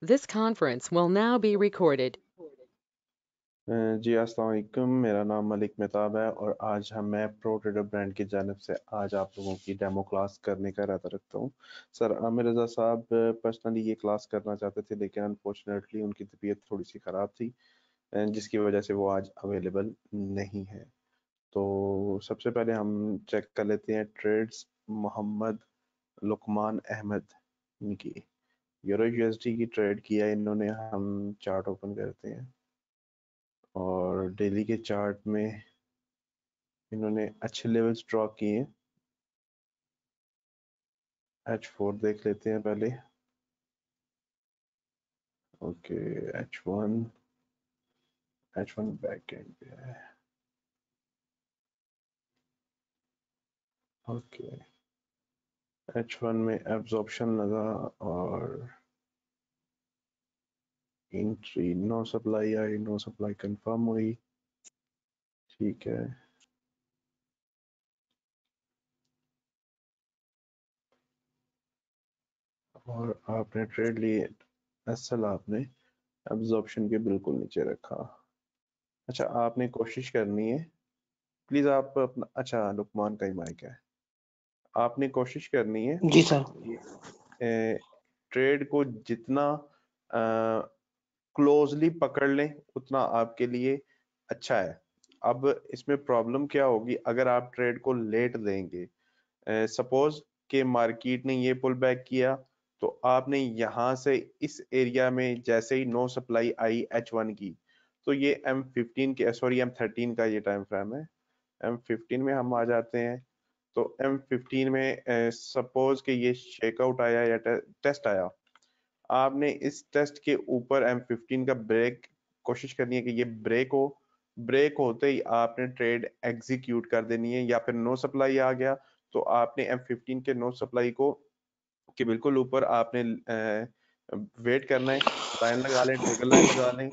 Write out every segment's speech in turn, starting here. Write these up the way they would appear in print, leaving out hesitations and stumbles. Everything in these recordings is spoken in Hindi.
This conference will now be recorded. जी अस्सलाम वालेकुम, मेरा नाम मलिक मेहताब है और आज मैं प्रो ट्रेडर ब्रांड की जानिब से आज आप लोगों की डेमो क्लास करने का इरादा रखता हूँ। सर आमिर रज़ा साहब पर्सनली ये क्लास करना चाहते थे, लेकिन अनफॉर्चुनेटली उनकी तबीयत थोड़ी सी ख़राब थी, जिसकी वजह से वो आज अवेलेबल नहीं है। तो सबसे पहले हम चेक कर लेते हैं ट्रेड्स मोहम्मद लुकमान अहमद इनकी यूरो यूएसडी की ट्रेड किया इन्होंने। हम चार्ट ओपन करते हैं और डेली के चार्ट में इन्होंने अच्छे लेवल्स ड्रॉ किए हैं। H4 देख लेते हैं पहले। ओके, H1 बैक एंड पे है। ओके, H1 में एब्जॉर्प्शन लगा और entry no supply I, no supply confirm हुई। ठीक है, और आपने ट्रेड लिए असल आपने एब्जॉर्प्शन के बिल्कुल नीचे रखा। अच्छा, आपने कोशिश करनी है, प्लीज आप अपना, अच्छा लुकमान का ही माइक है, आपने कोशिश करनी है जी सर। कि ट्रेड को जितना क्लोजली पकड़ लें उतना आपके लिए अच्छा है। अब इसमें प्रॉब्लम क्या होगी अगर आप ट्रेड को लेट देंगे। सपोज कि मार्केट ने ये पुल बैक किया तो आपने यहाँ से इस एरिया में जैसे ही नो सप्लाई आई H1 की, तो ये M15 के सॉरी M13 का ये टाइम फ्रेम है। M15 में हम आ जाते हैं तो M15 में सपोज कि ये शेकआउट आया या टेस्ट आया, आपने इस टेस्ट के ऊपर M15 का ब्रेक कोशिश करनी है कि ये ब्रेक हो। ब्रेक होते ही आपने ट्रेड एग्जीक्यूट कर देनी है, या फिर नो सप्लाई आ गया तो आपने M15 के नो सप्लाई को कि बिल्कुल ऊपर आपने वेट करना है, लाइन लगा लें, ट्रिगर लाइन लगा लें।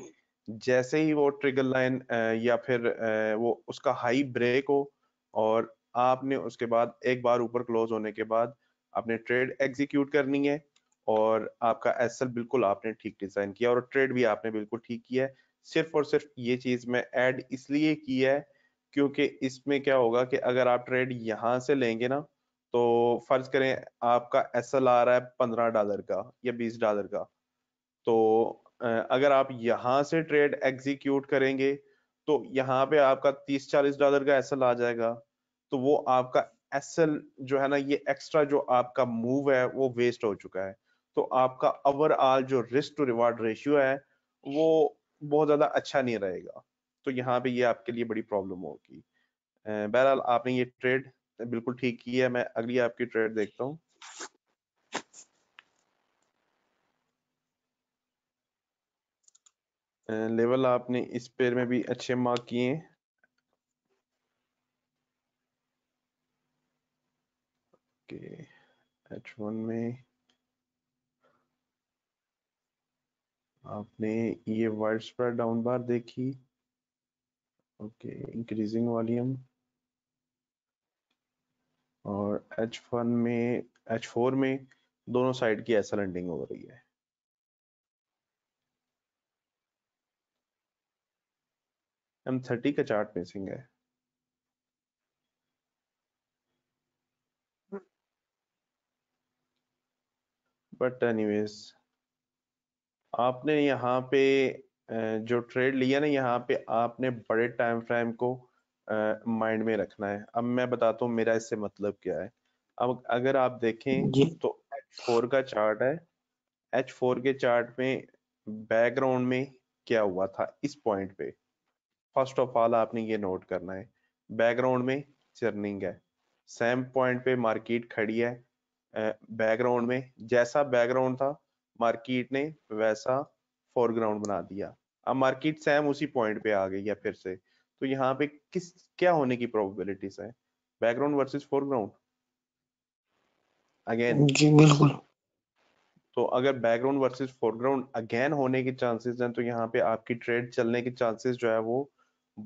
जैसे ही वो ट्रिगर लाइन या फिर वो उसका हाई ब्रेक हो और आपने उसके बाद एक बार ऊपर क्लोज होने के बाद आपने ट्रेड एग्जीक्यूट करनी है और आपका एसएल बिल्कुल आपने ठीक डिजाइन किया और ट्रेड भी आपने बिल्कुल ठीक किया है। सिर्फ और सिर्फ ये चीज मैं ऐड इसलिए की है क्योंकि इसमें क्या होगा कि अगर आप ट्रेड यहां से लेंगे ना, तो फर्ज करें आपका एसएल आ रहा है $15 का या $20 का, तो अगर आप यहां से ट्रेड एग्जीक्यूट करेंगे तो यहाँ पे आपका $30-40 का एसएल आ जाएगा। तो वो आपका एसएल जो है ना, ये एक्स्ट्रा जो आपका मूव है वो वेस्ट हो चुका है। तो आपका ओवरऑल जो रिस्क टू रिवार्ड रेशियो है वो बहुत ज्यादा अच्छा नहीं रहेगा। तो यहाँ पे ये आपके लिए बड़ी प्रॉब्लम होगी। बहरहाल आपने ये ट्रेड बिल्कुल ठीक की है। मैं अगली आपकी ट्रेड देखता हूँ। लेवल आपने इस पेयर में भी अच्छे मार्क किए हैं। ओके, H1 में आपने ये वाइड स्प्रेड डाउन बार देखी। ओके, इंक्रीजिंग वॉल्यूम, और H4 में दोनों साइड की ऐसा लैंडिंग हो रही है। M30 का चार्ट मिसिंग है, बट एनीवेज आपने यहाँ पे जो ट्रेड लिया ना, यहाँ पे आपने बड़े टाइम फ्रेम को माइंड में रखना है। अब मैं बताता हूँ मेरा इससे मतलब क्या है। अब अगर आप देखें जी तो H4 का चार्ट है। H4 के चार्ट में बैकग्राउंड में क्या हुआ था इस पॉइंट पे, फर्स्ट ऑफ ऑल आपने ये नोट करना है। बैकग्राउंड में चर्निंग है, सेम पॉइंट पे मार्केट खड़ी है। बैकग्राउंड में जैसा बैकग्राउंड था मार्केट ने वैसा फोरग्राउंड बना दिया। अब मार्केट सेम उसी पॉइंट पे आ गई है फिर से। तो यहाँ पे किस क्या होने की प्रोबेबिलिटीज है, बैकग्राउंड वर्सेस फोरग्राउंड अगेन। जी बिल्कुल। तो अगर बैकग्राउंड वर्सेस फोरग्राउंड अगेन होने के चांसेस हैं तो यहाँ पे आपकी ट्रेड चलने के चांसेस जो है वो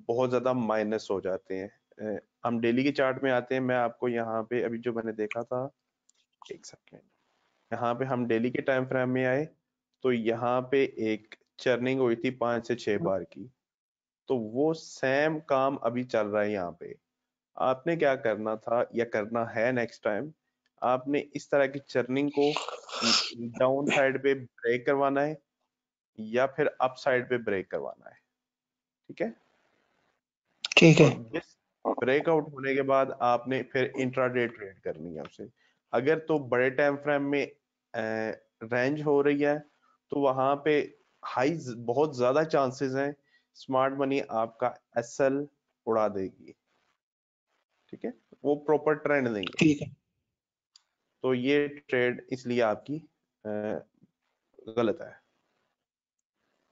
बहुत ज्यादा माइनस हो जाते हैं। हम डेली के चार्ट में आते हैं। मैं आपको यहाँ पे अभी जो मैंने देखा था, एक सेकेंड, यहाँ पे हम डेली के टाइम फ्रेम में आए तो यहाँ पे एक चर्निंग हुई थी 5 से 6 बार की, तो वो सेम काम अभी चल रहा है यहाँ पे। आपने क्या करना था या करना है नेक्स्ट टाइम, आपने इस तरह की चर्निंग को डाउन साइड पे ब्रेक करवाना है या फिर अप साइड पे ब्रेक करवाना है, ठीक है। ठीक है। और जिस ब्रेकआउट होने के बाद आपने फिर इंट्राडे ट्रेड करनी है उसे। अगर तो बड़े टाइम फ्रेम में रेंज हो रही है तो वहां पे हाई बहुत ज्यादा चांसेस हैं स्मार्ट मनी आपका एसएल उड़ा देगी, ठीक है, वो प्रॉपर ट्रेंड नहीं है। ठीक है। तो ये ट्रेड इसलिए आपकी गलत है।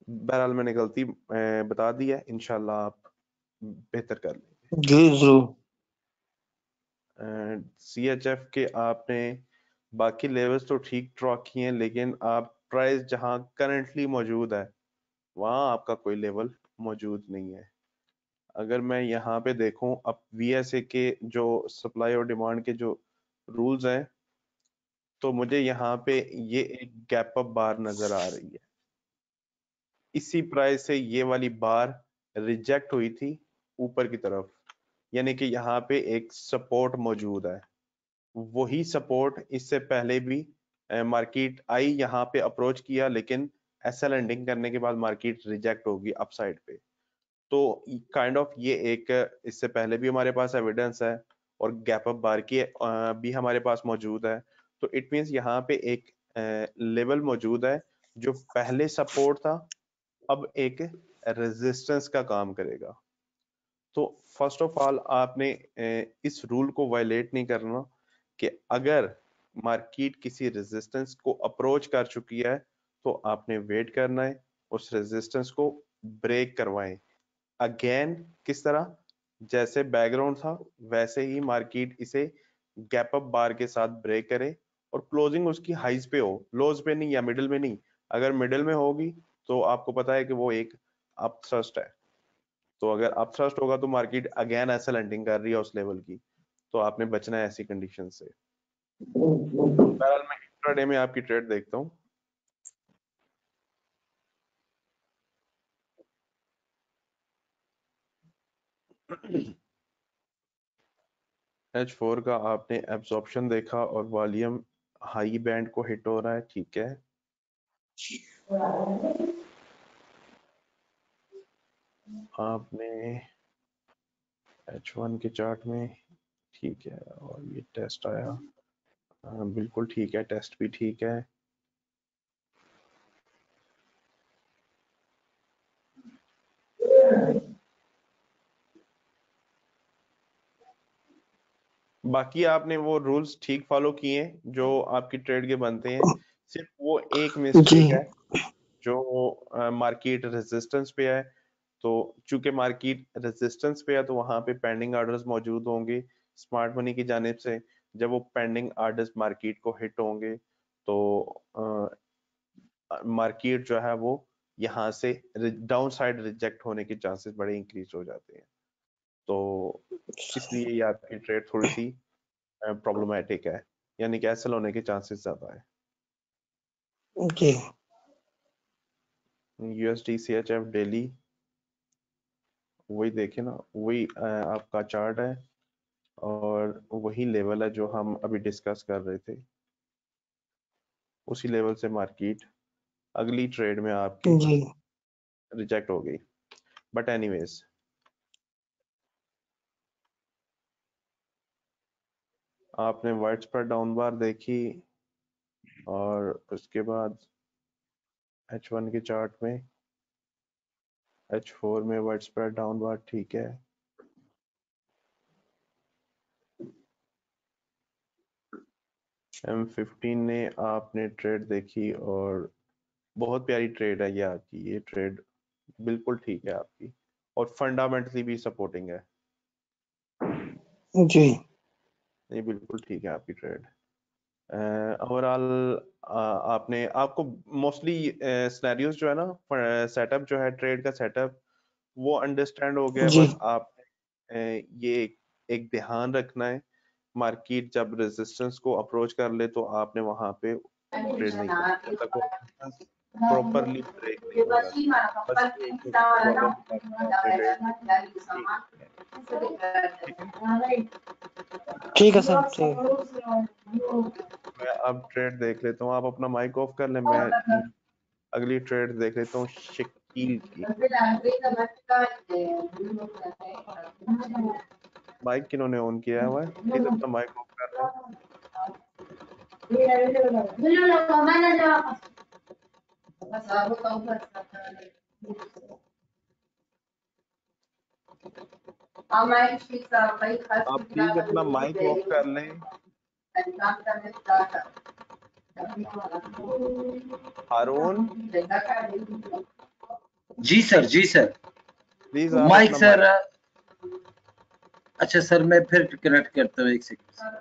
बहरहाल मैंने गलती बता दी है, इंशाल्लाह आप बेहतर कर लेंगे। जी जरूर। CHF के आपने बाकी लेवल्स तो ठीक ड्रॉ किए हैं, लेकिन आप प्राइस जहां करंटली मौजूद है वहां आपका कोई लेवल मौजूद नहीं है। अगर मैं यहाँ पे देखूं अब VSA के जो सप्लाई और डिमांड के जो रूल्स हैं, तो मुझे यहाँ पे ये एक गैप अप बार नजर आ रही है। इसी प्राइस से ये वाली बार रिजेक्ट हुई थी ऊपर की तरफ, यानी कि यहाँ पे एक सपोर्ट मौजूद है। वही सपोर्ट इससे पहले भी मार्केट आई यहाँ पे अप्रोच किया, लेकिन एसएल एंडिंग करने के बाद मार्केट रिजेक्ट होगी अपसाइड पे। तो काइंड ऑफ ये एक इससे पहले भी हमारे पास एविडेंस है और गैप अप बार की भी हमारे पास मौजूद है। तो इट मींस यहाँ पे एक लेवल मौजूद है जो पहले सपोर्ट था, अब एक रेजिस्टेंस का काम करेगा। तो फर्स्ट ऑफ ऑल आपने इस रूल को वायलेट नहीं करना कि अगर मार्केट किसी रेजिस्टेंस को अप्रोच कर चुकी है तो आपने वेट करना है, उस रेजिस्टेंस को ब्रेक करवाएं। अगेन किस तरह, जैसे बैकग्राउंड था वैसे ही मार्केट इसे गैप अप बार के साथ ब्रेक करे और क्लोजिंग उसकी हाइज पे हो, लोज पे नहीं या मिडिल में नहीं। अगर मिडिल में होगी तो आपको पता है कि वो एक अपथ्रस्ट है। तो अगर अपथ्रस्ट होगा तो मार्केट अगेन ऐसा लैंडिंग कर रही है उस लेवल की, तो आपने बचना है ऐसी कंडीशन से। बहरहाल मैं इंट्राडे में आपकी ट्रेड देखता हूँ। H4 का आपने एब्जॉर्प्शन देखा और वॉल्यूम हाई बैंड को हिट हो रहा है, ठीक है। आपने H1 के चार्ट में ठीक है, और ये टेस्ट आया, बिल्कुल ठीक है, टेस्ट भी ठीक है। बाकी आपने वो रूल्स ठीक फॉलो किए जो आपकी ट्रेड के बनते हैं। सिर्फ वो एक जी मिस्टेक है जो मार्केट रेजिस्टेंस पे है। तो चूंकि मार्केट रेजिस्टेंस पे है तो वहां पे पेंडिंग ऑर्डर्स मौजूद होंगे स्मार्ट मनी की जानिब से। जब वो पेंडिंग ऑर्डर्स मार्केट को हिट होंगे तो मार्केट जो है वो यहाँ से डाउन साइड रिजेक्ट होने के चांसेस बड़े इंक्रीज हो जाते हैं। तो इसलिए ये आपकी ट्रेड थोड़ी सी प्रॉब्लमेटिक है, यानी कैंसिल होने के चांसेस ज्यादा है। जी। USD CHF डेली वही देखे ना, वही आपका चार्ट है और वही लेवल है जो हम अभी डिस्कस कर रहे थे। उसी लेवल से मार्केट अगली ट्रेड में आपकी जी रिजेक्ट हो गई। बट एनीवेज आपने वाइड स्प्रेड डाउन बार देखी और उसके बाद H1 के चार्ट में H4 में वाइड स्प्रेड डाउन बार, ठीक है। M15 ने आपने ट्रेड देखी और बहुत प्यारी ट्रेड है ये आपकी, ये ट्रेड बिल्कुल ठीक है आपकी और फंडामेंटली भी सपोर्टिंग है। जी। ये बिल्कुल ठीक है आपकी ट्रेड। ओवरऑल आपने आपको मोस्टली सिनेरियोज जो है ना, सेटअप जो है ट्रेड का सेटअप वो अंडरस्टैंड हो गया है। जी बस आप ये एक ध्यान रखना है, मार्केट जब रेजिस्टेंस को अप्रोच कर ले तो आपने वहां पे ट्रेड नहीं करनी जब तक वो प्रॉपरली ब्रेक नहीं हो रहा था, बस ये एक छोटी प्रॉब्लम बाकी आपने ट्रेड ठीक है। ठीक है सर, ठीक है। मैं अब ट्रेड देख लेता हूँ, आप अपना माइक ऑफ कर लें, मैं अगली ट्रेड देख लेता हूँ शकील की। माइक किन्होंने ऑन किया हुआ है, प्लीज अपना माइक ऑफ कर लें। आप प्लीज अपना माइक ऑफ कर लें। हारून, जी सर, जी सर। प्लीज आप माइक अपना सर, माइक। अच्छा सर, मैं फिर कनेक्ट करता हूँ, एक सेकंड।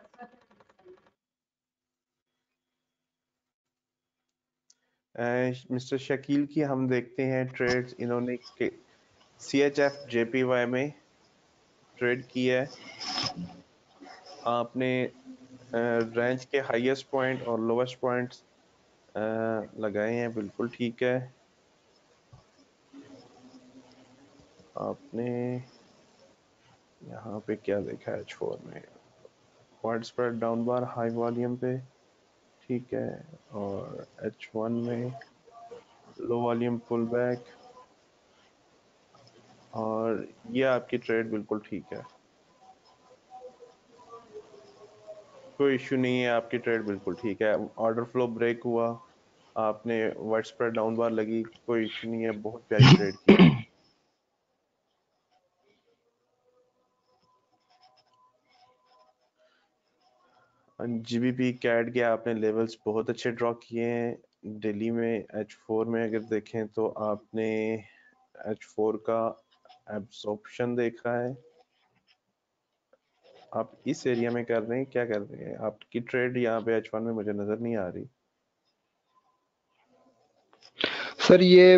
मिस्टर शकील की हम देखते हैं ट्रेड्स, इन्होंने CHF JPY में ट्रेड की है। आपने रेंज के हाईएस्ट पॉइंट और लोवेस्ट पॉइंट्स लगाए हैं, बिल्कुल ठीक है। आपने यहाँ पे क्या देखा है H4 में, वाइड स्प्रेड डाउन बार हाई वॉल्यूम पे, ठीक है, और H1 में लो वॉल्यूम पुल बैक, और ये आपकी ट्रेड बिल्कुल ठीक है, कोई इश्यू नहीं है, आपकी ट्रेड बिल्कुल ठीक है। ऑर्डर फ्लो ब्रेक हुआ, आपने वाइड स्प्रेड डाउन बार लगी, कोई इश्यू नहीं है, बहुत प्यारी ट्रेड की है। GBP कैड के आपने लेवल्स बहुत अच्छे ड्रॉ किए हैं। दिल्ली में H4 में अगर देखें तो आपने H4 का एब्सॉर्प्शन देखा है। आप इस एरिया में कर रहे हैं, क्या कर रहे हैं? आपकी ट्रेड यहाँ पे H1 में मुझे नजर नहीं आ रही। सर ये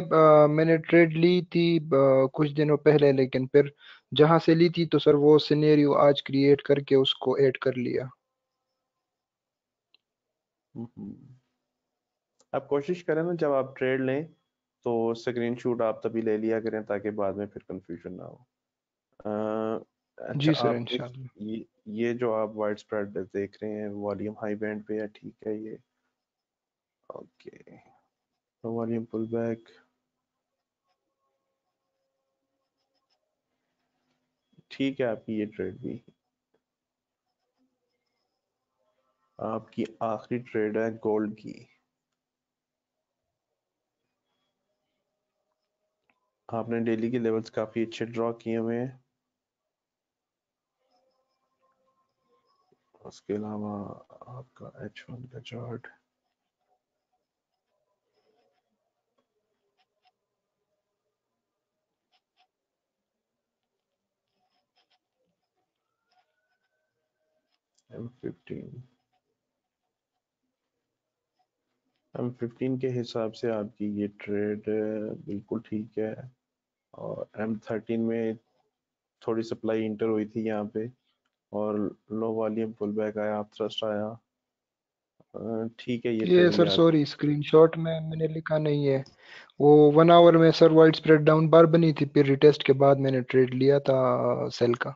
मैंने ट्रेड ली थी कुछ दिनों पहले, लेकिन फिर जहां से ली थी तो सर वो सिनेरियो आज क्रिएट करके उसको ऐड कर लिया। आप कोशिश करें ना, जब आप ट्रेड लें तो स्क्रीनशॉट आप तभी ले लिया करें ताकि बाद में फिर कंफ्यूजन ना हो। अच्छा, जी सर, आप इंशाल्लाह। ये जो आप वाइड स्प्रेड देख रहे हैं, वॉल्यूम हाई बैंड पे है, ठीक है, ये ओके, वॉल्यूम पुल बैक, ठीक है। आपकी ये ट्रेड भी, आपकी आखिरी ट्रेड है गोल्ड की। आपने डेली के लेवल्स काफी अच्छे ड्रॉ किए हुए हैं। उसके अलावा आपका H1 का चार्ट, M15 के हिसाब से आपकी ये ट्रेड बिल्कुल ठीक है। और M13 में थोड़ी सप्लाई इंटर हुई थी यहाँ पे, और लो वॉल्यूम पुल बैक आया, थ्रस्ट आया, ठीक है, ये ये ट्रेड भी सर आप। सॉरी, स्क्रीनशॉट में मैंने लिखा नहीं है। वो 1 आवर में सर वाइड स्प्रेड डाउन बार बनी थी, फिर रिटेस्ट के बाद मैंने ट्रेड लिया था सेल का।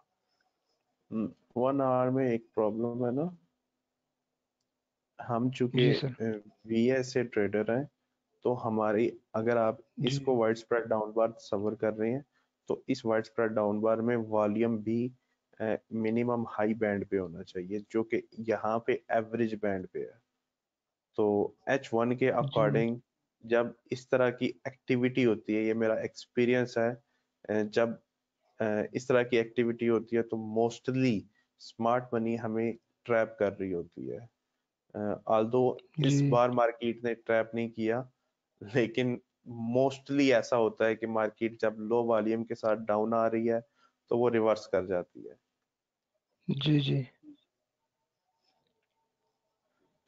1 आवर में एक प्रॉब्लम है ना, हम चूंकि जी सर। VS से ट्रेडर हैं, तो हमारी, अगर आप जी इसको वाइड स्प्रेड डाउन बार तस्वर कर रहे हैं, तो इस वाइड स्प्रेड डाउन बार में वॉल्यूम भी मिनिमम हाई बैंड पे होना चाहिए, जो कि यहाँ पे एवरेज बैंड पे है। तो H1 के जी अकॉर्डिंग जब इस तरह की एक्टिविटी होती है, ये मेरा एक्सपीरियंस है, जब इस तरह की एक्टिविटी होती है तो मोस्टली स्मार्ट मनी हमें ट्रैप कर रही होती है। आल्दो इस जी बार मार्केट ने ट्रैप नहीं किया, लेकिन मोस्टली ऐसा होता है कि मार्केट जब लो वॉल्यूम के साथ डाउन आ रही है तो वो रिवर्स कर जाती है। जी जी।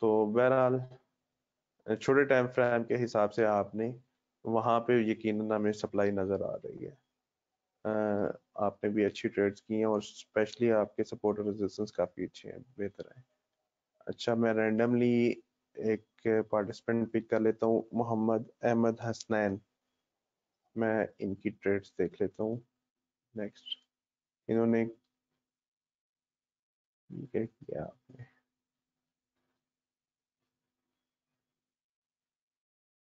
तो बहरहाल छोटे टाइम फ्रेम के हिसाब से आपने वहां पे यकीनन हमें सप्लाई नजर आ रही है। आपने भी अच्छी ट्रेड्स की हैं, और स्पेशली आपके सपोर्ट और रेजिस्टेंस काफी अच्छे हैं, बेहतर है। अच्छा, मैं रैंडमली एक पार्टिसिपेंट पिक कर लेता हूँ, मोहम्मद अहमद हसनैन। मैं इनकी ट्रेड्स देख लेता हूँ। नेक्स्ट, इन्होंने क्या किया?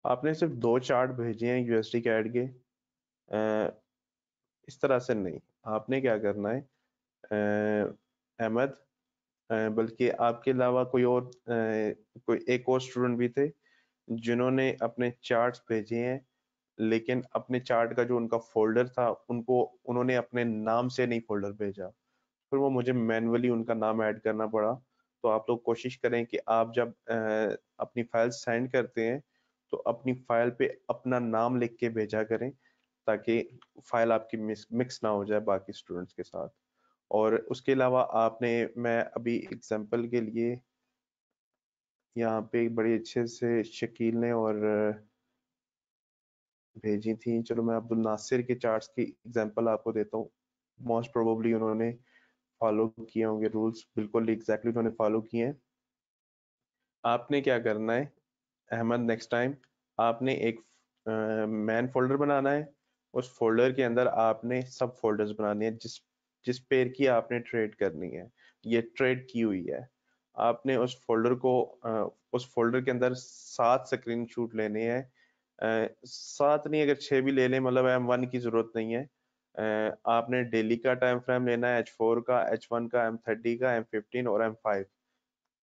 आपने सिर्फ 2 चार्ट भेजे हैं यूएसडी कैड के। इस तरह से नहीं, आपने क्या करना है अहमद, बल्कि आपके अलावा कोई एक और स्टूडेंट भी थे जिन्होंने अपने चार्ट्स भेजे हैं, लेकिन अपने चार्ट का जो उनका फोल्डर था उन्होंने अपने नाम से नहीं फोल्डर भेजा, फिर वो मुझे मैन्युअली उनका नाम ऐड करना पड़ा। तो आप लोग कोशिश करें कि आप जब अपनी फाइल सेंड करते हैं तो अपनी फाइल पे अपना नाम लिख के भेजा करें, ताकि फाइल आपकी मिक्स ना हो जाए बाकी स्टूडेंट्स के साथ। और उसके अलावा मैं अभी एग्जांपल के लिए यहाँ पे बड़े अच्छे से शकील ने और भेजी थी। चलो मैं अब्दुल नासिर के चार्ट्स की एग्जांपल आपको देता हूँ। मोस्ट प्रोबेबली उन्होंने फॉलो किए होंगे रूल्स, बिल्कुल एग्जैक्टली उन्होंने फॉलो किए हैं। आपने क्या करना है अहमद, नेक्स्ट टाइम आपने एक मैन फोल्डर बनाना है। उस फोल्डर के अंदर आपने सब फोल्डर्स बनाने हैं जिस जिस पेयर की आपने ट्रेड करनी है, ये ट्रेड की हुई है। आपने उस फोल्डर के अंदर 7 स्क्रीनशॉट लेने हैं। 7 नहीं, अगर 6 भी ले लें, मतलब M1 की जरूरत नहीं है। आपने डेली का टाइम फ्रेम लेना है, H4 का, H1 का, M30 का, M15 और M5।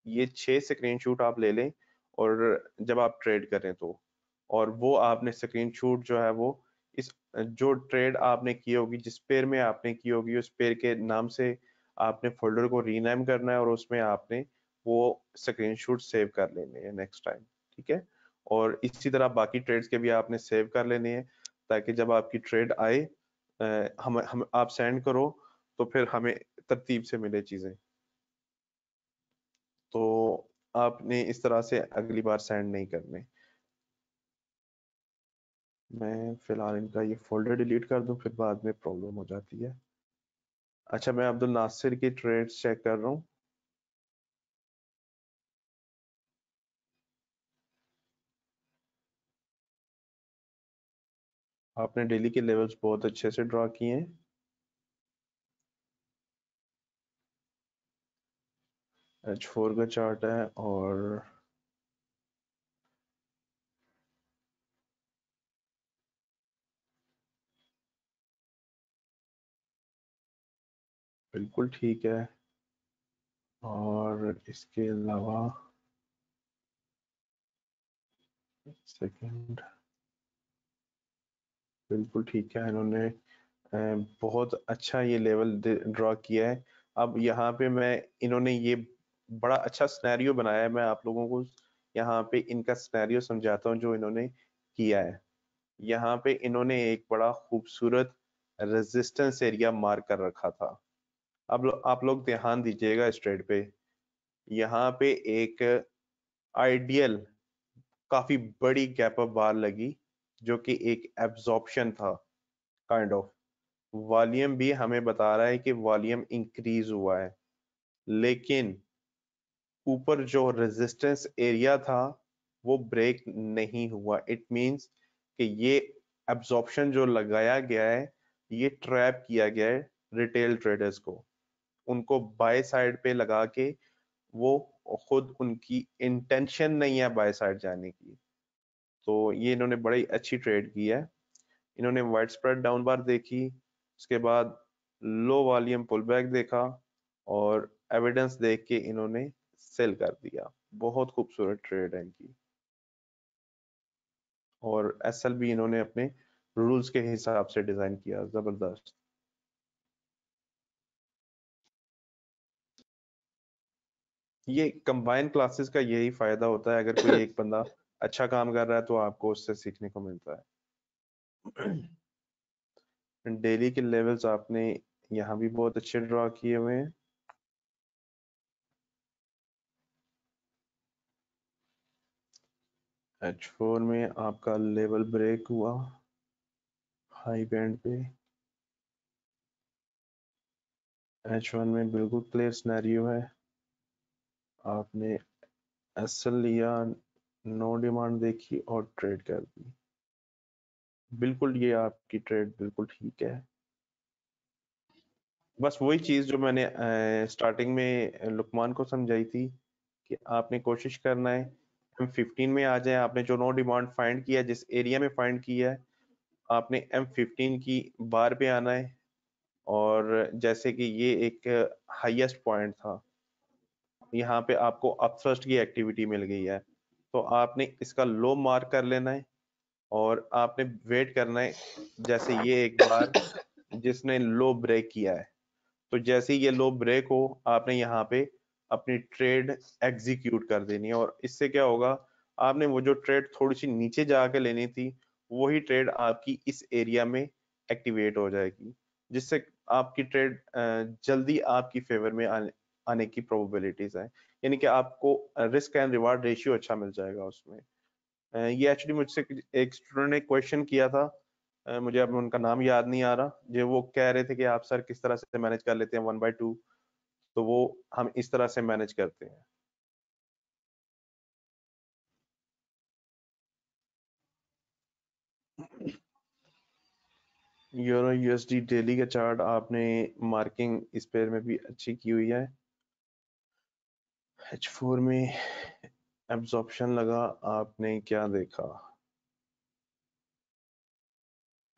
ये 6 स्क्रीनशॉट आप ले लें और जब आप ट्रेड करें तो, और वो आपने स्क्रीनशॉट जो है वो इस जो ट्रेड आपने की होगी, जिस पेयर में आपने की होगी, उस पेयर के नाम से आपने फोल्डर को रीनेम करना है और उसमें आपने वो स्क्रीनशॉट सेव कर लेने हैं नेक्स्ट टाइम। ठीक है, और इसी तरह बाकी ट्रेड्स के भी आपने सेव कर लेने हैं, ताकि जब आपकी ट्रेड आए हम आप सेंड करो तो फिर हमें तरतीब से मिले चीजें। तो आपने इस तरह से अगली बार सेंड नहीं करने। मैं फिलहाल इनका ये फोल्डर डिलीट कर दूं, फिर बाद में प्रॉब्लम हो जाती है। अच्छा, मैं अब्दुल नासिर की ट्रेड्स चेक कर रहा हूँ। आपने डेली के लेवल्स बहुत अच्छे से ड्रॉ किए हैं। H4 का चार्ट है और बिल्कुल ठीक है। और इसके अलावा सेकंड, बिल्कुल ठीक है। इन्होंने बहुत अच्छा ये लेवल ड्रॉ किया है। अब यहाँ पे इन्होंने ये बड़ा अच्छा सिनेरियो बनाया है। मैं आप लोगों को यहाँ पे इनका सिनेरियो समझाता हूँ जो इन्होंने किया है। यहाँ पे इन्होंने एक बड़ा खूबसूरत रेजिस्टेंस एरिया मार्क कर रखा था। अब आप लोग ध्यान दीजिएगा इस ट्रेड पे। यहाँ पे एक आइडियल काफी बड़ी गैप अप बार लगी, जो कि एक एब्जॉर्प्शन था काइंड ऑफ। वॉल्यूम भी हमें बता रहा है कि वॉल्यूम इंक्रीज हुआ है, लेकिन ऊपर जो रेजिस्टेंस एरिया था वो ब्रेक नहीं हुआ। इट मींस कि ये एब्जॉर्प्शन जो लगाया गया है, ये ट्रैप किया गया है रिटेल ट्रेडर्स को। उनको बाय साइड पे लगा के, वो खुद उनकी इंटेंशन नहीं है बाय साइड जाने की। तो ये इन्होंने बड़ी अच्छी ट्रेड की है। इन्होंने वाइड स्प्रेड डाउन बार देखी, उसके बाद लो वॉल्यूम पुल बैक देखा और एविडेंस देख के इन्होंने सेल कर दिया। बहुत खूबसूरत ट्रेड है इनकी। और एसएल भी इन्होंने अपने रूल्स के हिसाब से डिजाइन किया, जबरदस्त। ये कंबाइन क्लासेस का यही फायदा होता है, अगर कोई एक बंदा अच्छा काम कर रहा है तो आपको उससे सीखने को मिलता है। डेली के लेवल्स आपने यहाँ भी बहुत अच्छे ड्रॉ किए हुए हैं। H4 में आपका लेवल ब्रेक हुआ हाई बैंड पे। H1 में बिल्कुल क्लियर सिनेरियो है। आपने एसएल लिया, नो डिमांड देखी और ट्रेड कर दी। बिल्कुल ये आपकी ट्रेड बिल्कुल ठीक है। बस वही चीज जो मैंने स्टार्टिंग में लुकमान को समझाई थी कि आपने कोशिश करना है M15 में आ जाए। आपने जो नो डिमांड फाइंड किया, जिस एरिया में फाइंड किया है, आपने M15 की बार पे आना है। और जैसे कि ये एक हाईएस्ट पॉइंट था, यहाँ पे आपको अपथ्रस्ट की एक्टिविटी मिल गई है, तो आपने इसका लो मार्क कर लेना है और आपने वेट करना है। जैसे ये एक बार जिसने लो ब्रेक किया है, तो जैसे ही ये लो ब्रेक हो, आपने यहाँ पे अपनी ट्रेड एग्जीक्यूट कर देनी है। और इससे क्या होगा, आपने वो जो ट्रेड थोड़ी सी नीचे जाके लेनी थी, वही ट्रेड आपकी इस एरिया में एक्टिवेट हो जाएगी, जिससे आपकी ट्रेड जल्दी आपकी फेवर में आने की प्रोबेबिलिटीज है। यानी कि आपको रिस्क एंड रिवार्ड रेशियो अच्छा मिल जाएगा उसमें। ये एक्चुअली मुझसे एक स्टूडेंट ने क्वेश्चन किया था, मुझे अब उनका नाम याद नहीं आ रहा, जो वो कह रहे थे कि आप सर किस तरह से मैनेज कर लेते हैं 1/2। तो वो हम इस तरह से मैनेज करते हैं। यूरो यूएसडी डेली का चार्ट आपने मार्किंग इस पेयर में भी अच्छी की हुई है। H4 में एब्जॉर्प्शन लगा, आपने क्या देखा?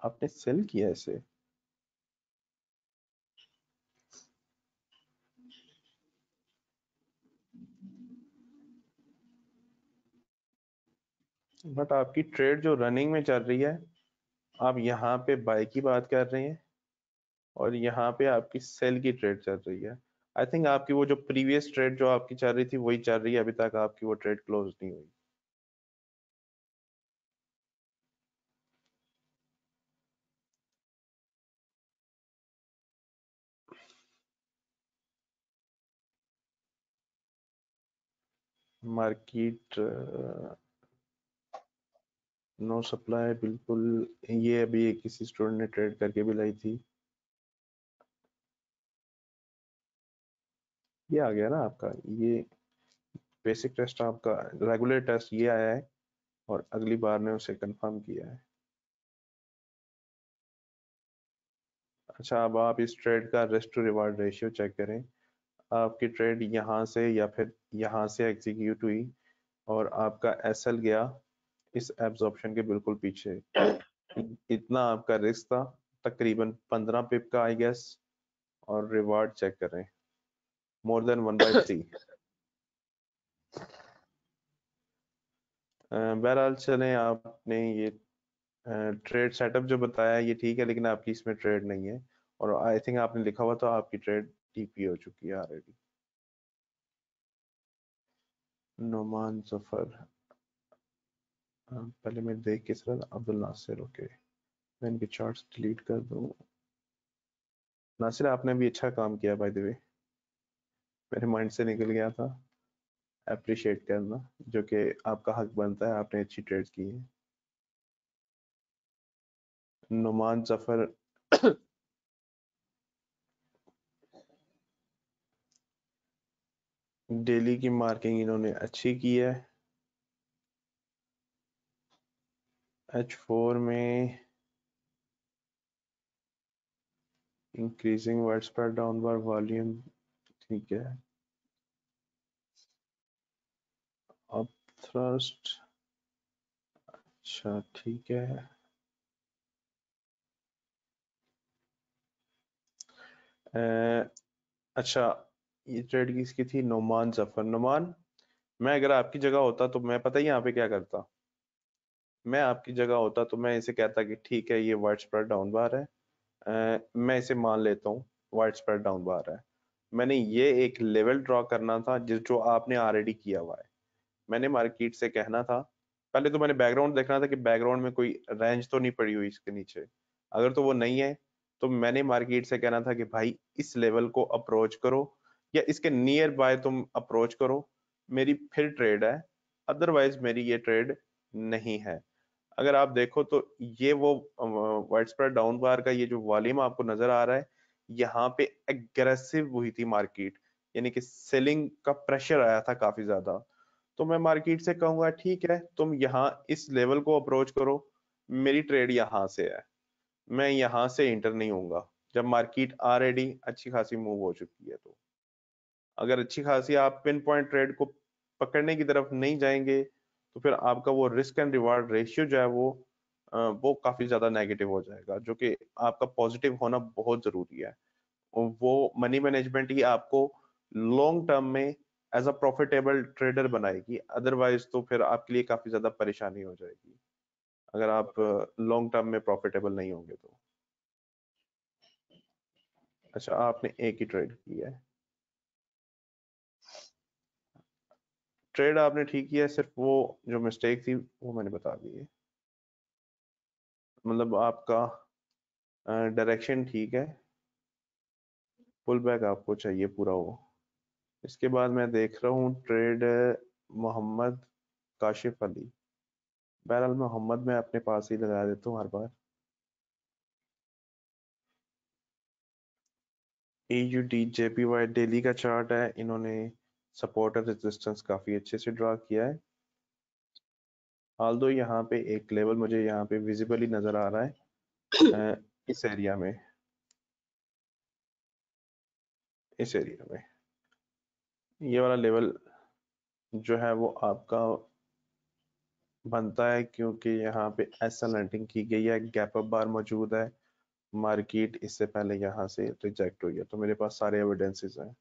आपने सेल किया इसे। बट आपकी ट्रेड जो रनिंग में चल रही है, आप यहाँ पे बाय की बात कर रहे हैं और यहाँ पे आपकी सेल की ट्रेड चल रही है। आई थिंक आपकी वो जो प्रीवियस ट्रेड जो आपकी चल रही थी वही चल रही है, अभी तक आपकी वो ट्रेड क्लोज नहीं हुई। मार्केट नो सप्लाई बिल्कुल। ये अभी किसी स्टूडेंट ने ट्रेड करके भी लाई थी। ये आ गया ना आपका, ये बेसिक टेस्ट आपका, रेगुलर टेस्ट ये आया है और अगली बार ने उसे कंफर्म किया है। अच्छा, अब आप इस ट्रेड का risk to reward ratio check करें। आपकी ट्रेड यहाँ से या फिर यहाँ से एग्जीक्यूट हुई और आपका एसएल गया इस एब्जॉर्प्शन के बिल्कुल पीछे। इतना आपका रिस्क था, तकरीबन 15 पिप का आई गेस। और रिवार्ड चेक करें, मोर देन 1/3। बहरहाल चलें, आपने ये ट्रेड सेटअप जो बताया ये ठीक है, लेकिन आपकी इसमें ट्रेड नहीं है। और आई थिंक आपने लिखा हुआ था आपकी ट्रेड टीपी हो चुकी है ऑलरेडी। नोमान जफर, पहले मैं देख के सर अब्दुल नासिर, ओके मैं इनके चार्ट्स डिलीट कर दूं। नासिर आपने भी अच्छा काम किया बाय द वे, मेरे माइंड से निकल गया था। अप्रिशिएट करना, जो कि आपका हक बनता है, आपने अच्छी ट्रेड्स की है। नुमान जफर डेली की मार्किंग इन्होंने अच्छी की है। H4 में increasing wide spread downward volume, ठीक है। अप थ्रस्ट, अच्छा ठीक है। अच्छा, ये ट्रेड किसकी थी? नोमान जफर। नोमान, मैं अगर आपकी जगह होता तो मैं पता ही यहाँ पे क्या करता। मैं आपकी जगह होता तो मैं इसे कहता कि ठीक है, ये वाइड स्प्रेड डाउन बार है, मैं इसे मान लेता हूँ वाइड स्प्रेड डाउन बार है। मैंने ये एक लेवल ड्रॉ करना था जो आपने ऑलरेडी किया हुआ है। मैंने मार्केट से कहना था, पहले तो मैंने बैकग्राउंड देखना था कि बैकग्राउंड में कोई रेंज तो नहीं पड़ी हुई इसके नीचे। अगर तो वो नहीं है तो मैंने मार्केट से कहना था कि भाई इस लेवल को अप्रोच करो या इसके नियर बाय तुम अप्रोच करो, मेरी फिर ट्रेड है, अदरवाइज मेरी ये ट्रेड नहीं है। अगर आप देखो तो ये वो वाइड स्प्रेड डाउन बार का ये जो वॉल्यूम आपको नजर आ रहा है, यहाँ पे एग्रेसिव हुई थी मार्केट, यानी कि सेलिंग का प्रेशर आया था काफी ज्यादा। तो मैं मार्केट से कहूंगा ठीक है, तुम यहाँ इस लेवल को अप्रोच करो, मेरी ट्रेड यहाँ से है, मैं यहाँ से इंटर नहीं होऊंगा जब मार्केट ऑलरेडी अच्छी खासी मूव हो चुकी है। तो अगर अच्छी खासी आप पिन पॉइंट ट्रेड को पकड़ने की तरफ नहीं जाएंगे तो फिर आपका वो रिस्क एंड रिवार्ड रेशियो जो है वो काफी ज्यादा नेगेटिव हो जाएगा, जो कि आपका पॉजिटिव होना बहुत जरूरी है। वो मनी मैनेजमेंट ही आपको लॉन्ग टर्म में एज अ प्रॉफिटेबल ट्रेडर बनाएगी, अदरवाइज तो फिर आपके लिए काफी ज्यादा परेशानी हो जाएगी अगर आप लॉन्ग टर्म में प्रॉफिटेबल नहीं होंगे तो। अच्छा, आपने एक ही ट्रेड की है, ट्रेड आपने ठीक किया है, सिर्फ वो जो मिस्टेक थी वो मैंने बता दी है। मतलब आपका डायरेक्शन ठीक है, पुल बैक आपको चाहिए पूरा हो। इसके बाद मैं देख रहा हूँ ट्रेड मोहम्मद काशिफ अली। बहरहाल मोहम्मद मैं अपने पास ही लगा देता हूँ हर बार। AUD/JPY डेली का चार्ट है, इन्होंने सपोर्ट और रेजिस्टेंस काफी अच्छे से ड्रा किया है। आल्दो यहाँ पे एक लेवल मुझे यहाँ पे विजिबली नजर आ रहा है इस एरिया में, इस एरिया में ये वाला लेवल जो है वो आपका बनता है, क्योंकि यहाँ पे ऐसा लैंडिंग की गई है, गैप अप बार मौजूद है, मार्केट इससे पहले यहाँ से रिजेक्ट हुई है, तो मेरे पास सारे एविडेंसेस हैं।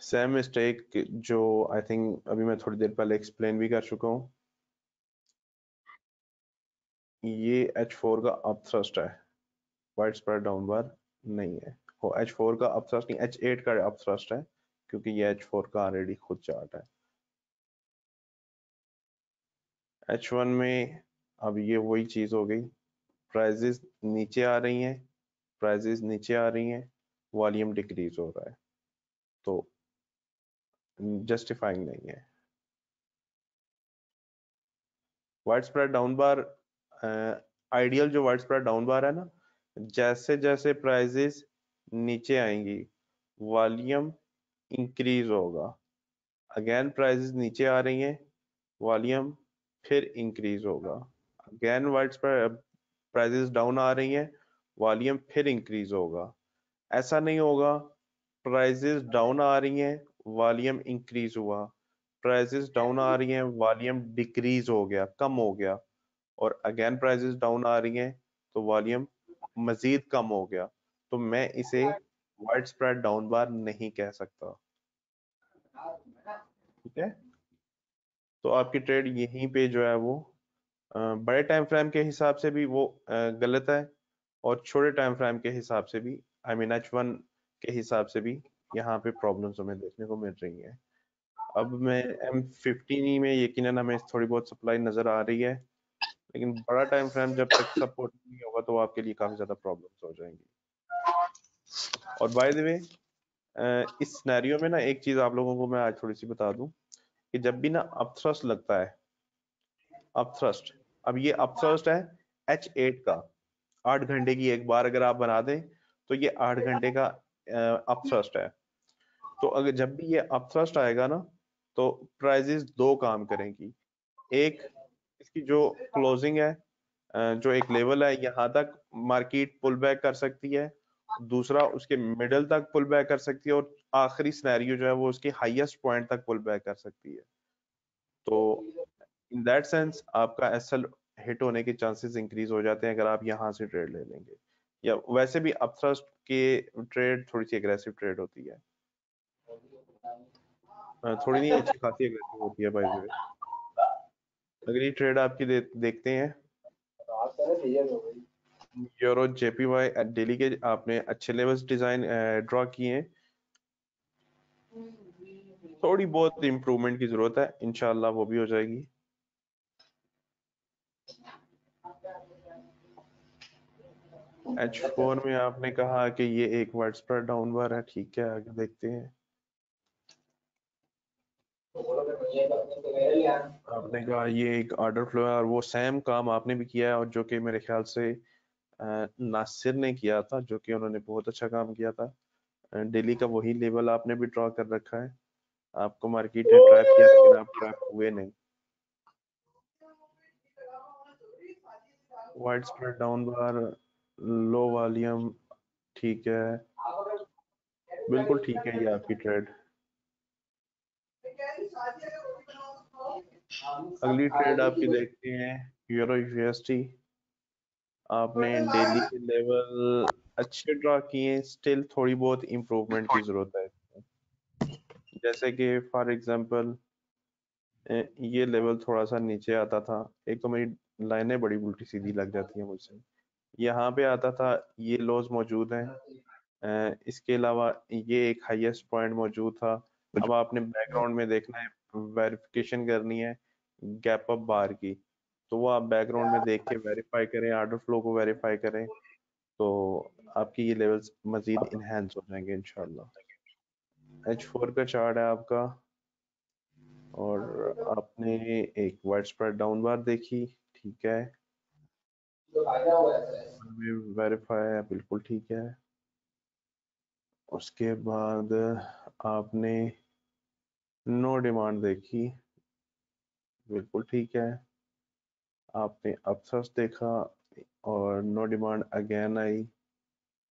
सेम मिस्टेक जो आई थिंक अभी मैं थोड़ी देर पहले एक्सप्लेन भी कर चुका हूँ, ये H4 का अप थ्रस्ट है, वाइड स्प्रेड डाउन बार नहीं है। वो H4 का अप थ्रस्ट नहीं, H8 का अप थ्रस्ट है, क्योंकि ये H4 का ऑलरेडी खुद चार्ट है। H1 में अब ये वही चीज हो गई, प्राइजेस नीचे आ रही हैं, प्राइजेस नीचे आ रही हैं, वॉल्यूम डिक्रीज हो रहा है, तो जस्टिफाइंग नहीं है। Wide spread down bar ideal जो वाइड स्प्रेड डाउन बार है ना, जैसे जैसे प्राइजेस नीचे आएंगी वॉल्यूम इंक्रीज होगा, अगेन प्राइजेस नीचे आ रही हैं, वॉल्यूम फिर इंक्रीज होगा, again wide spread prices down आ रही हैं, वॉल्यूम फिर इंक्रीज होगा। ऐसा नहीं होगा प्राइजेस डाउन आ रही हैं, वॉल्यूम इंक्रीज हुआ, प्राइजेस डाउन आ रही हैं, वॉल्यूम डिक्रीज हो गया, कम हो गया, और अगेन प्राइजेस डाउन आ रही हैं तो वॉल्यूम मजीद कम हो गया, तो मैं इसे वाइड स्प्रेड डाउन बार नहीं कह सकता। ठीक है, तो आपकी ट्रेड यहीं पे जो है वो बड़े टाइम फ्रेम के हिसाब से भी वो गलत है, और छोटे टाइम फ्रेम के हिसाब से भी, आई मीन H1 के हिसाब से भी यहाँ पे प्रॉब्लम्स हमें देखने को मिल रही हैं। अब मैं M15 में यकीनन हमें थोड़ी बहुत सप्लाई नजर आ रही है, लेकिन बड़ा टाइम फ्रेम जब तक सपोर्ट नहीं होगा तो आपके लिए काफी ज्यादा प्रॉब्लम्स हो जाएंगी। और बाय द वे इस सिनेरियो में ना एक चीज आप लोगों को मैं आज थोड़ी सी बता दूं कि जब भी ना अपथ्रस्ट लगता है, अपथ्रस्ट, अब ये अपथ्रस्ट है H8 का, 8 घंटे की एक बार अगर आप बना दें तो ये 8 घंटे का अपथ्रस्ट है। तो अगर जब भी ये अपथ्रस्ट आएगा ना तो प्राइजेस दो काम करेंगी, एक इसकी जो क्लोजिंग है, जो एक लेवल है यहाँ तक मार्केट पुल बैक कर सकती है, दूसरा उसके मिडल तक पुल बैक कर सकती है, और आखिरी सिनेरियो जो है वो उसके हाईएस्ट पॉइंट तक पुल बैक कर सकती है। तो इन दैट सेंस आपका एसएल हिट होने के चांसेस इंक्रीज हो जाते हैं अगर आप यहाँ से ट्रेड ले लेंगे, या वैसे भी अपथ्रस्ट के ट्रेड थोड़ी सी एग्रेसिव ट्रेड होती है, थोड़ी नहीं अच्छी खासी एग्रेसिव होती है बाय द वे। अगली ट्रेड आपकी देखते हैं, यूरो JPY डेली के आपने अच्छे लेवल्स डिजाइन ड्रॉ किए हैं, थोड़ी बहुत इंप्रूवमेंट की जरूरत है, इंशाल्लाह वो भी हो जाएगी। H4 में आपने कहा कि ये एक वाइड स्प्रेड डाउन बार है, ठीक है, आगे देखते हैं। आपने कहा ये एक ऑर्डर फ्लो है, और वो सेम काम आपने भी किया है, और जो कि मेरे ख्याल से नासिर ने किया था, जो कि उन्होंने बहुत अच्छा काम किया था। डेली का वही लेवल आपने भी ड्रॉ कर रखा है। आपको मार्केट ने ट्रैप किया लेकिन आप ट्रैप हुए नहीं। वाइड स्प्रेड डाउन बार, लो वॉल्यूम, ठीक है, बिल्कुल ठीक है ये आपकी ट्रेड। अगली ट्रेड आपकी देखते हैं यूरो यूएसडी। आपने डेली के लेवल अच्छे ड्रॉ किए, स्टिल थोड़ी बहुत इम्प्रूवमेंट की जरूरत है। जैसे कि फॉर एग्जांपल ये लेवल थोड़ा सा नीचे आता था। एक तो मेरी लाइनें बड़ी उल्टी सीधी लग जाती हैं मुझसे। यहाँ पे आता था, ये लॉज मौजूद हैं। इसके अलावा ये एक हाईएस्ट पॉइंट मौजूद था। अब आपने बैकग्राउंड में देखना है, वेरिफिकेशन करनी है गैप अप बार की, तो वो आप बैकग्राउंड में देख के वेरीफाई करें, ऑर्डर फ्लो को वेरीफाई करें, तो आपकी ये लेवल्स मजीद इनहेंस हो जाएंगे इंशाल्लाह। H4 का चार्ट है आपका, और आपने एक वाइड स्प्रेड डाउन बार देखी, ठीक है, वेरीफाई है, बिल्कुल ठीक है। उसके बाद आपने नो डिमांड देखी, बिल्कुल ठीक है। आपने अपथ्रस्ट देखा और नो डिमांड अगेन आई,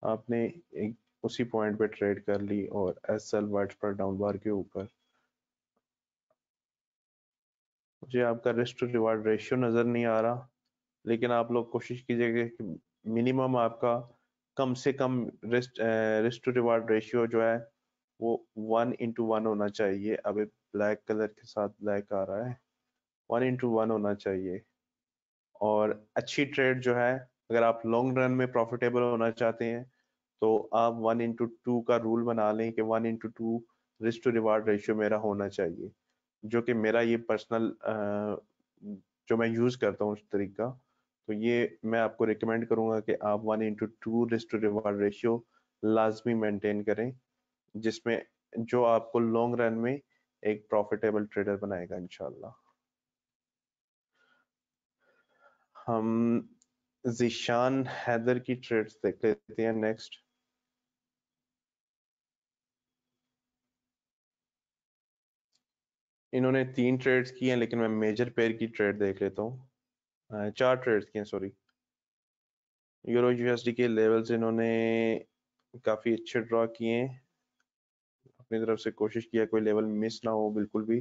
आपने एक उसी पॉइंट पे ट्रेड कर ली और एसएल वाइड स्प्रेड डाउन बार के ऊपर। मुझे आपका रिस्क टू रिवार्ड रेशियो नज़र नहीं आ रहा, लेकिन आप लोग कोशिश कीजिएगा कि मिनिमम आपका कम से कम रिस्क टू रिवार्ड रेशियो जो है वो 1:1 होना चाहिए। अब ब्लैक कलर के साथ ब्लैक आ रहा है, 1:1 होना चाहिए। और अच्छी ट्रेड जो है, अगर आप लॉन्ग रन में प्रॉफिटेबल होना चाहते हैं तो आप 1:2 का रूल बना लें कि 1:2 रिस्क टू रिवार्ड रेशियो मेरा होना चाहिए, जो कि मेरा ये पर्सनल जो मैं यूज़ करता हूँ उस तरीका। तो ये मैं आपको रिकमेंड करूँगा कि आप 1:2 रिस्क टू रिवार्ड रेशियो लाजमी मेंटेन करें, जिसमें जो आपको लॉन्ग रन में एक प्रॉफिटेबल ट्रेडर बनाएगा इंशाल्लाह। हम ज़ीशान हैदर की ट्रेड्स देख लेते हैं नेक्स्ट। इन्होंने 3 ट्रेड्स की हैं, लेकिन मैं मेजर पेयर की ट्रेड देख लेता हूँ। 4 ट्रेड्स की हैं, सॉरी। यूरो यूएसडी के लेवल्स इन्होंने काफ़ी अच्छे ड्रॉ किए हैं, अपनी तरफ से कोशिश किया कोई लेवल मिस ना हो बिल्कुल भी।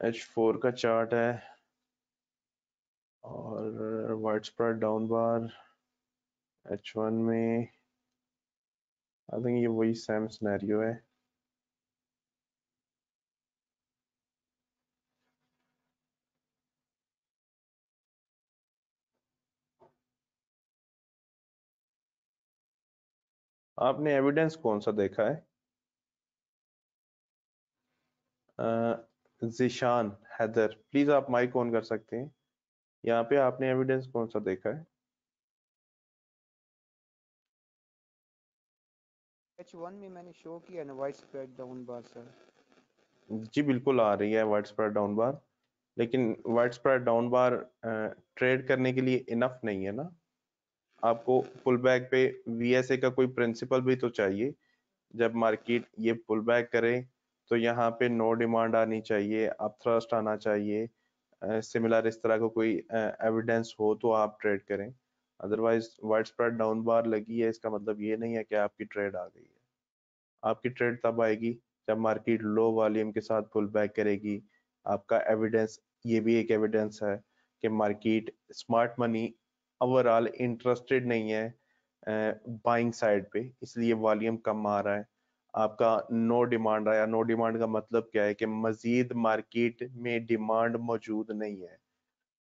H4 का चार्ट है और वाइड स्प्रेड डाउन बार। H1 में आई थिंक ये वही सेम सिनेरियो है। आपने एविडेंस कौन सा देखा है? ज़ीशान हैदर, प्लीज आप माइक ऑन कर सकते हैं। यहाँ पे आपने एविडेंस कौन सा देखा है? H1 में मैंने शो किया ना वाइड स्प्रेड डाउन बार सर। जी बिल्कुल आ रही है वाइड स्प्रेड डाउन बार, लेकिन वाइड स्प्रेड डाउन बार ट्रेड करने के लिए इनफ नहीं है ना। आपको पुल बैक पे वीएसए का कोई प्रिंसिपल भी तो चाहिए। जब मार्केट ये पुल बैक करे तो यहाँ पे नो डिमांड आनी चाहिए, अप थ्रस्ट आना चाहिए, सिमिलर इस तरह का कोई एविडेंस हो तो आप ट्रेड करें। अदरवाइज वाइड स्प्रेड डाउन बार लगी है, इसका मतलब ये नहीं है कि आपकी ट्रेड आ गई है। आपकी ट्रेड तब आएगी जब मार्केट लो वॉल्यूम के साथ पुल बैक करेगी। आपका एविडेंस, ये भी एक एविडेंस है कि market smart money overall interested नहीं है बाइंग साइड पे, इसलिए वॉल्यूम कम आ रहा है। आपका नो डिमांड आया, नो डिमांड का मतलब क्या है कि मजीद मार्केट में डिमांड मौजूद नहीं है।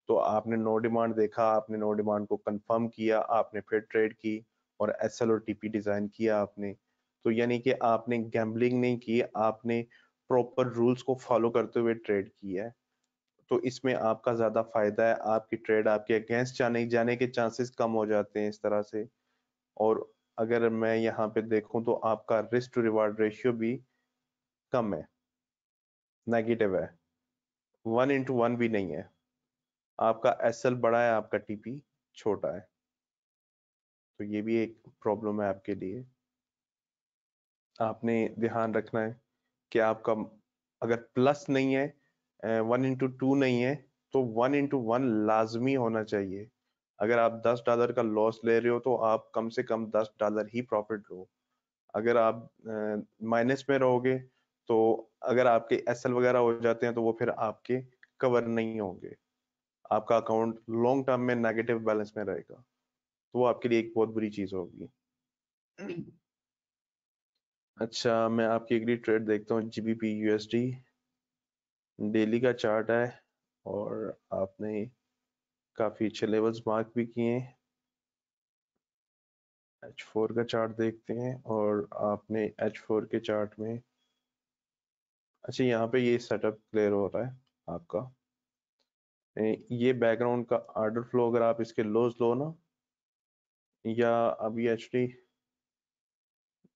तो आपने नो डिमांड देखा, आपने नो डिमांड को कंफर्म किया, आपने फिर ट्रेड की और एसएल और टीपी डिजाइन किया आपने। तो यानी कि आपने गैम्बलिंग नहीं की, आपने प्रॉपर रूल्स को फॉलो करते हुए ट्रेड की है। तो इसमें आपका ज्यादा फायदा है, आपकी ट्रेड आपके अगेंस्ट जाने के चांसेस कम हो जाते हैं इस तरह से। और अगर मैं यहाँ पे देखूं तो आपका रिस्क टू रिवार्ड रेशियो भी कम है, नेगेटिव है, 1:1 भी नहीं है। आपका एसएल बड़ा है, आपका टीपी छोटा है, तो ये भी एक प्रॉब्लम है आपके लिए। आपने ध्यान रखना है कि आपका अगर प्लस नहीं है, 1 into 2 नहीं है, तो 1 into 1 लाजमी होना चाहिए। अगर आप $10 का लॉस ले रहे हो तो आप कम से कम $10 ही प्रॉफिट लो। अगर आप माइनस में रहोगे तो अगर आपके एसएल वगैरह हो जाते हैं तो वो फिर आपके कवर नहीं होंगे, आपका अकाउंट लॉन्ग टर्म में नेगेटिव बैलेंस में रहेगा, तो वो आपके लिए एक बहुत बुरी चीज होगी। अच्छा, मैं आपकी अगली ट्रेड देखता हूँ, जीबीपी यूएसडी। डेली का चार्ट है और आपने काफी अच्छे लेवल्स मार्क भी किए हैं। H4 का चार्ट देखते हैं और आपने H4 के चार्ट में, अच्छा यहाँ पे ये सेटअप क्लियर हो रहा है आपका। ये बैकग्राउंड का ऑर्डर फ्लो अगर आप इसके लोज लो ना, या अभी एचडी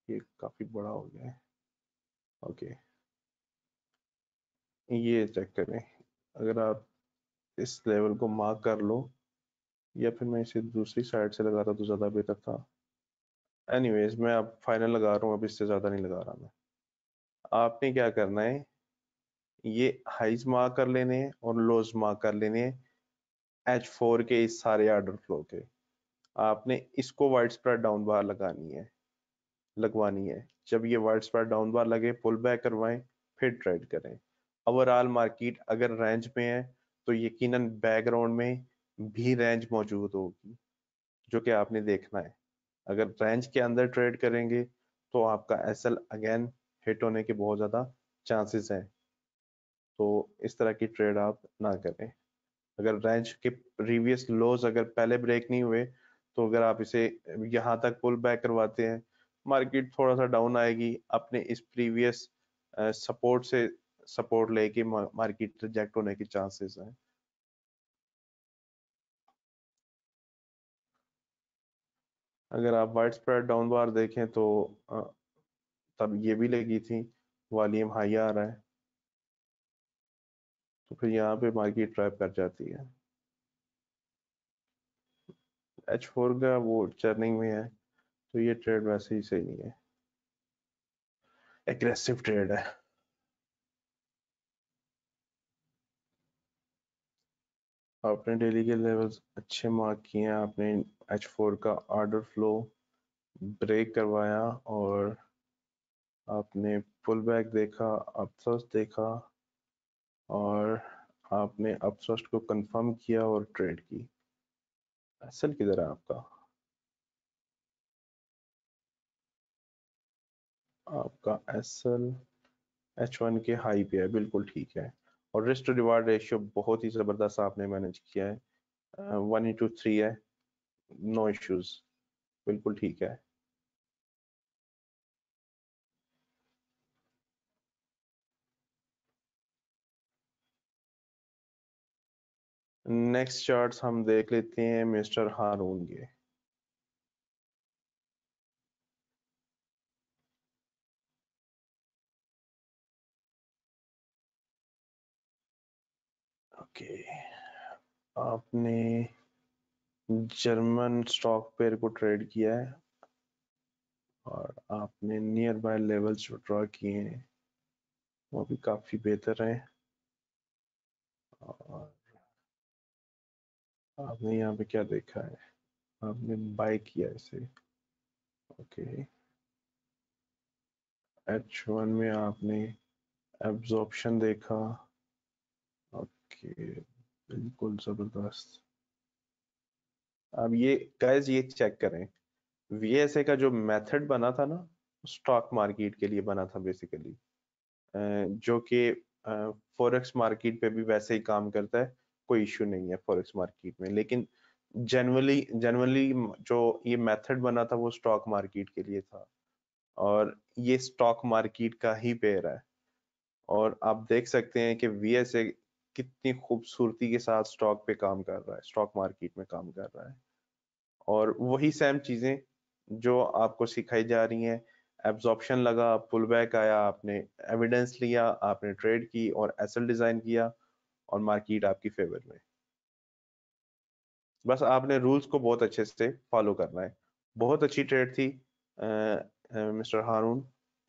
ये काफी बड़ा हो गया है, ओके ये चेक करें। अगर आप इस लेवल को मार्क कर लो, या फिर मैं इसे दूसरी साइड से लगाता तो ज्यादा बेहतर था। एनीवेज मैं अब फाइनल लगा रहा हूँ, अब इससे ज्यादा नहीं लगा रहा मैं। आपने क्या करना है, ये हाइज मार्क कर लेने हैं और लोज मार्क कर लेने हैं H4 के इस सारे ऑर्डर फ्लो के। आपने इसको वाइड स्प्रेड डाउन बार लगवानी है। जब ये वाइड स्प्रेड डाउन बार लगे, पुल बैक करवाएं, फिर ट्रेड करें। ओवरऑल मार्केट अगर रेंज में है तो यकीनन बैकग्राउंड में भी रेंज मौजूद होगी, जो कि आपने देखना है। अगर रेंज के अंदर ट्रेड करेंगे तो आपका एसएल अगेन हिट होने के बहुत ज्यादा चांसेस हैं, तो इस तरह की ट्रेड आप ना करें। अगर रेंज के प्रीवियस लोज अगर पहले ब्रेक नहीं हुए, तो अगर आप इसे यहाँ तक पुल बैक करवाते हैं, मार्केट थोड़ा सा डाउन आएगी, अपने इस प्रीवियस सपोर्ट से सपोर्ट लेके मार्केट रिजेक्ट होने के चांसेस हैं। अगर आप वाइड स्प्रेड डाउन बार देखें तो तब ये भी लगी थी, वॉल्यूम हाई आ रहा है, तो फिर यहाँ पे मार्केट ट्रैप कर जाती है। H4 का वो चर्निंग में है, तो ये ट्रेड वैसे ही सही नहीं है, एग्रेसिव ट्रेड है। आपने डेली के लेवल्स अच्छे मार्क किए हैं, आपने H4 का ऑर्डर फ्लो ब्रेक करवाया और आपने पुल बैक देखा, अपथ्रस्ट देखा और आपने अपथ्रस्ट को कंफर्म किया और ट्रेड की। एसएल किधर है आपका? आपका एसएल H1 के हाई पे है, बिल्कुल ठीक है। और रिस्क टू रिवार्ड रेशियो बहुत ही जबरदस्त आपने मैनेज किया है, 1:3 है, नो इश्यूज, बिल्कुल ठीक है। नेक्स्ट चार्ट्स हम देख लेते हैं मिस्टर हारून के। ओके, आपने जर्मन स्टॉक पेयर को ट्रेड किया है और आपने नियर बाय लेवल्स जो ड्रॉ किए हैं वो भी काफी बेहतर हैं, और आपने यहाँ पे क्या देखा है, आपने बाय किया इसे। ओके, H1 में आपने एब्जॉर्प्शन देखा, ओके बिल्कुल जबरदस्त। अब ये गाइस ये चेक करें, वीएसए का जो मेथड बना था ना, स्टॉक मार्केट के लिए बना था बेसिकली, जो कि फॉरेक्स मार्केट पे भी वैसे ही काम करता है, कोई इश्यू नहीं है फॉरेक्स मार्केट में। लेकिन जनरली जो ये मेथड बना था वो स्टॉक मार्केट के लिए था, और ये स्टॉक मार्केट का ही पेयर है। और आप देख सकते हैं कि वीएसए कितनी खूबसूरती के साथ स्टॉक पे काम कर रहा है, स्टॉक मार्केट में काम कर रहा है। और वही सेम चीजें जो आपको सिखाई जा रही हैं, एब्जॉर्प्शन लगा, पुल बैक आया, आपने एविडेंस लिया, आपने ट्रेड की और एसएल डिजाइन किया और मार्केट आपकी फेवर में। बस आपने रूल्स को बहुत अच्छे से फॉलो करना है। बहुत अच्छी ट्रेड थी मिस्टर हारून,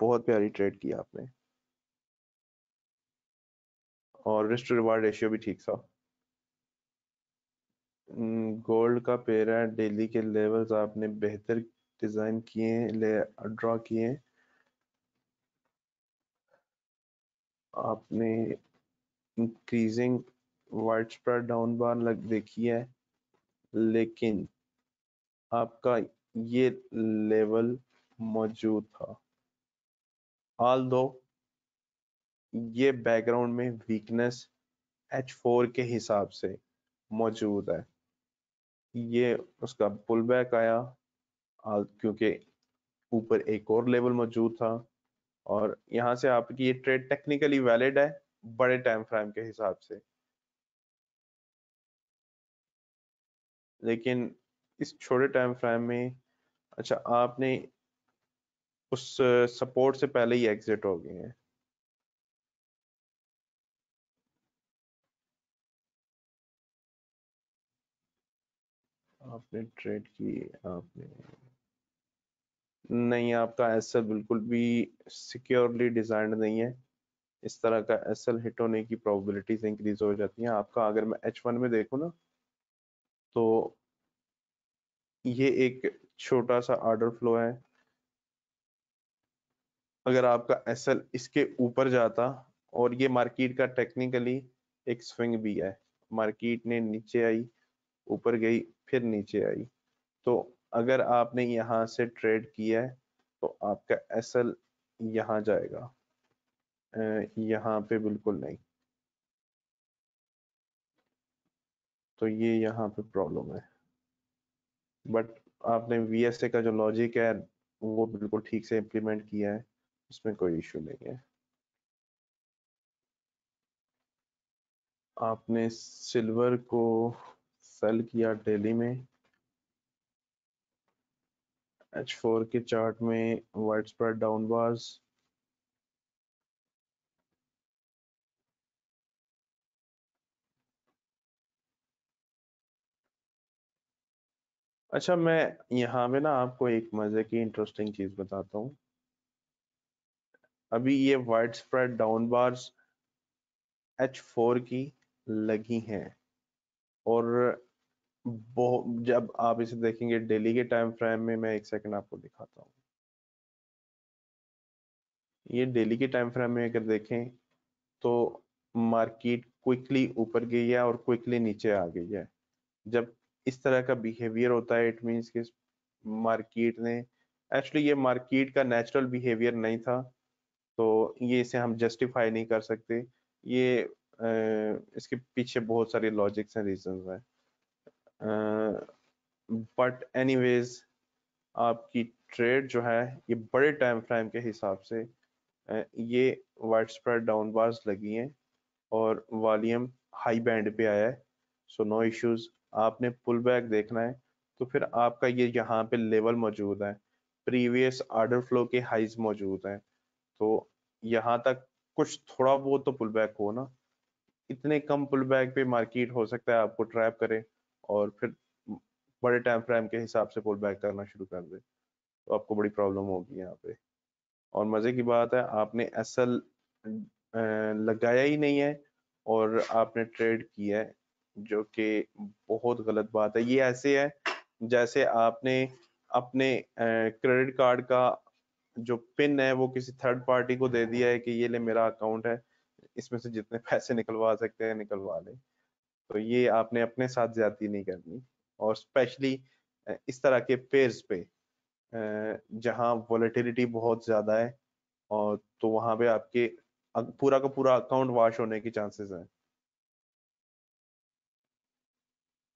बहुत प्यारी ट्रेड की आपने, और रिस्क टू रिवार्ड रेशियो भी ठीक था। गोल्ड का पेयर है, डेली के लेवल्स आपने बेहतर डिजाइन किए, ले ड्रॉ किए, आपने इंक्रीजिंग वाइड स्प्रेड डाउन बार लग देखी है, लेकिन आपका ये लेवल मौजूद था। ऑल्दो ये बैकग्राउंड में वीकनेस H4 के हिसाब से मौजूद है, ये उसका पुल बैक आया क्योंकि ऊपर एक और लेवल मौजूद था, और यहाँ से आपकी ये ट्रेड टेक्निकली वैलिड है बड़े टाइम फ्रेम के हिसाब से, लेकिन इस छोटे टाइम फ्रेम में अच्छा आपने उस सपोर्ट से पहले ही एग्जिट हो गए हैं। आपने ट्रेड की, आपने नहीं, आपका एसएल बिल्कुल भी सिक्योरली डिजाइंड नहीं है, इस तरह का एसएल हिट होने की प्रोबेबिलिटीज इंक्रीज हो जाती हैं। आपका अगर मैं H1 में देखूं ना, तो ये एक छोटा सा ऑर्डर फ्लो है, अगर आपका एसएल इसके ऊपर जाता, और ये मार्केट का टेक्निकली एक स्विंग भी है, मार्केट ने नीचे आई, ऊपर गई, फिर नीचे आई, तो अगर आपने यहाँ से ट्रेड किया है तो आपका एसएल यहाँ जाएगा, यहाँ पे बिल्कुल नहीं, तो ये यहाँ पे प्रॉब्लम है। बट आपने वीएसए का जो लॉजिक है वो बिल्कुल ठीक से इम्प्लीमेंट किया है, इसमें कोई इशू नहीं है। आपने सिल्वर को सेल किया डेली में, H4 के चार्ट में वाइड स्प्रेड डाउन बार्स, अच्छा मैं यहाँ पे ना आपको एक मजे की इंटरेस्टिंग चीज बताता हूँ। अभी ये wide spread down bars H4 की लगी हैं, और जब आप इसे देखेंगे डेली के टाइम फ्रेम में, मैं एक सेकंड आपको दिखाता हूँ, ये डेली के टाइम फ्रेम में अगर देखें तो मार्केट क्विकली ऊपर गई है और क्विकली नीचे आ गई है। जब इस तरह का बिहेवियर होता है, इट मींस कि मार्केट ने एक्चुअली, ये मार्केट का नेचुरल बिहेवियर नहीं था, तो ये इसे हम जस्टिफाई नहीं कर सकते, ये इसके पीछे बहुत सारे लॉजिक्स एंड रीजंस हैं, बट एनीवेज आपकी ट्रेड जो है ये बड़े टाइम फ्रेम के हिसाब से ये वाइड स्प्रेड डाउन बार्स लगी हैं और वॉल्यूम हाई बैंड पे आया है, सो नो इश्यूज। आपने पुल बैक देखना है तो फिर आपका ये यहाँ पे लेवल मौजूद है, प्रीवियस ऑर्डर फ्लो के हाइज मौजूद हैं, तो यहाँ तक कुछ थोड़ा बहुत तो पुल बैक हो ना, इतने कम पुल बैक पे मार्केट हो सकता है आपको ट्रैप करे और फिर बड़े टाइम फ्रेम के हिसाब से पुल बैक करना शुरू कर दे, तो आपको बड़ी प्रॉब्लम होगी यहाँ पे। और मजे की बात है आपने एसएल लगाया ही नहीं है और आपने ट्रेड किया है, जो कि बहुत गलत बात है। ये ऐसे है जैसे आपने अपने क्रेडिट कार्ड का जो पिन है वो किसी थर्ड पार्टी को दे दिया है कि ये ले मेरा अकाउंट है, इसमें से जितने पैसे निकलवा सकते हैं निकलवा ले, तो ये आपने अपने साथ ज्यादती नहीं करनी, और स्पेशली इस तरह के पेयर्स पे जहां वॉलेटिलिटी बहुत ज्यादा है, और तो वहां पे आपके पूरा का पूरा अकाउंट वॉश होने की चांसेस हैं।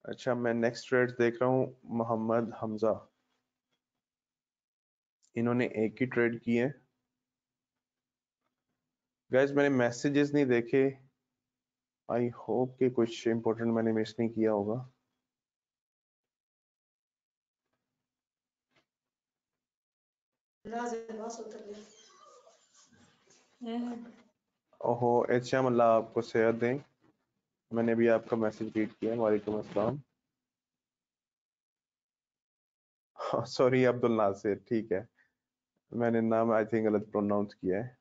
अच्छा मैं नेक्स्ट ट्रेड देख रहा हूँ, मोहम्मद हमजा, इन्होंने एक ही ट्रेड की है। गाइस मैंने मैसेजेस नहीं देखे, आई होप कि कुछ इंपॉर्टेंट मैंने मिस नहीं किया होगा। ओहो एचएम, अल्लाह आपको सेहत दें, मैंने भी आपका मैसेज रीड किया, वालेकुम अस्सलाम। सॉरी अब्दुल नासिर, ठीक है। मैंने नाम आई थिंक गलत प्रोनाउंस किया है।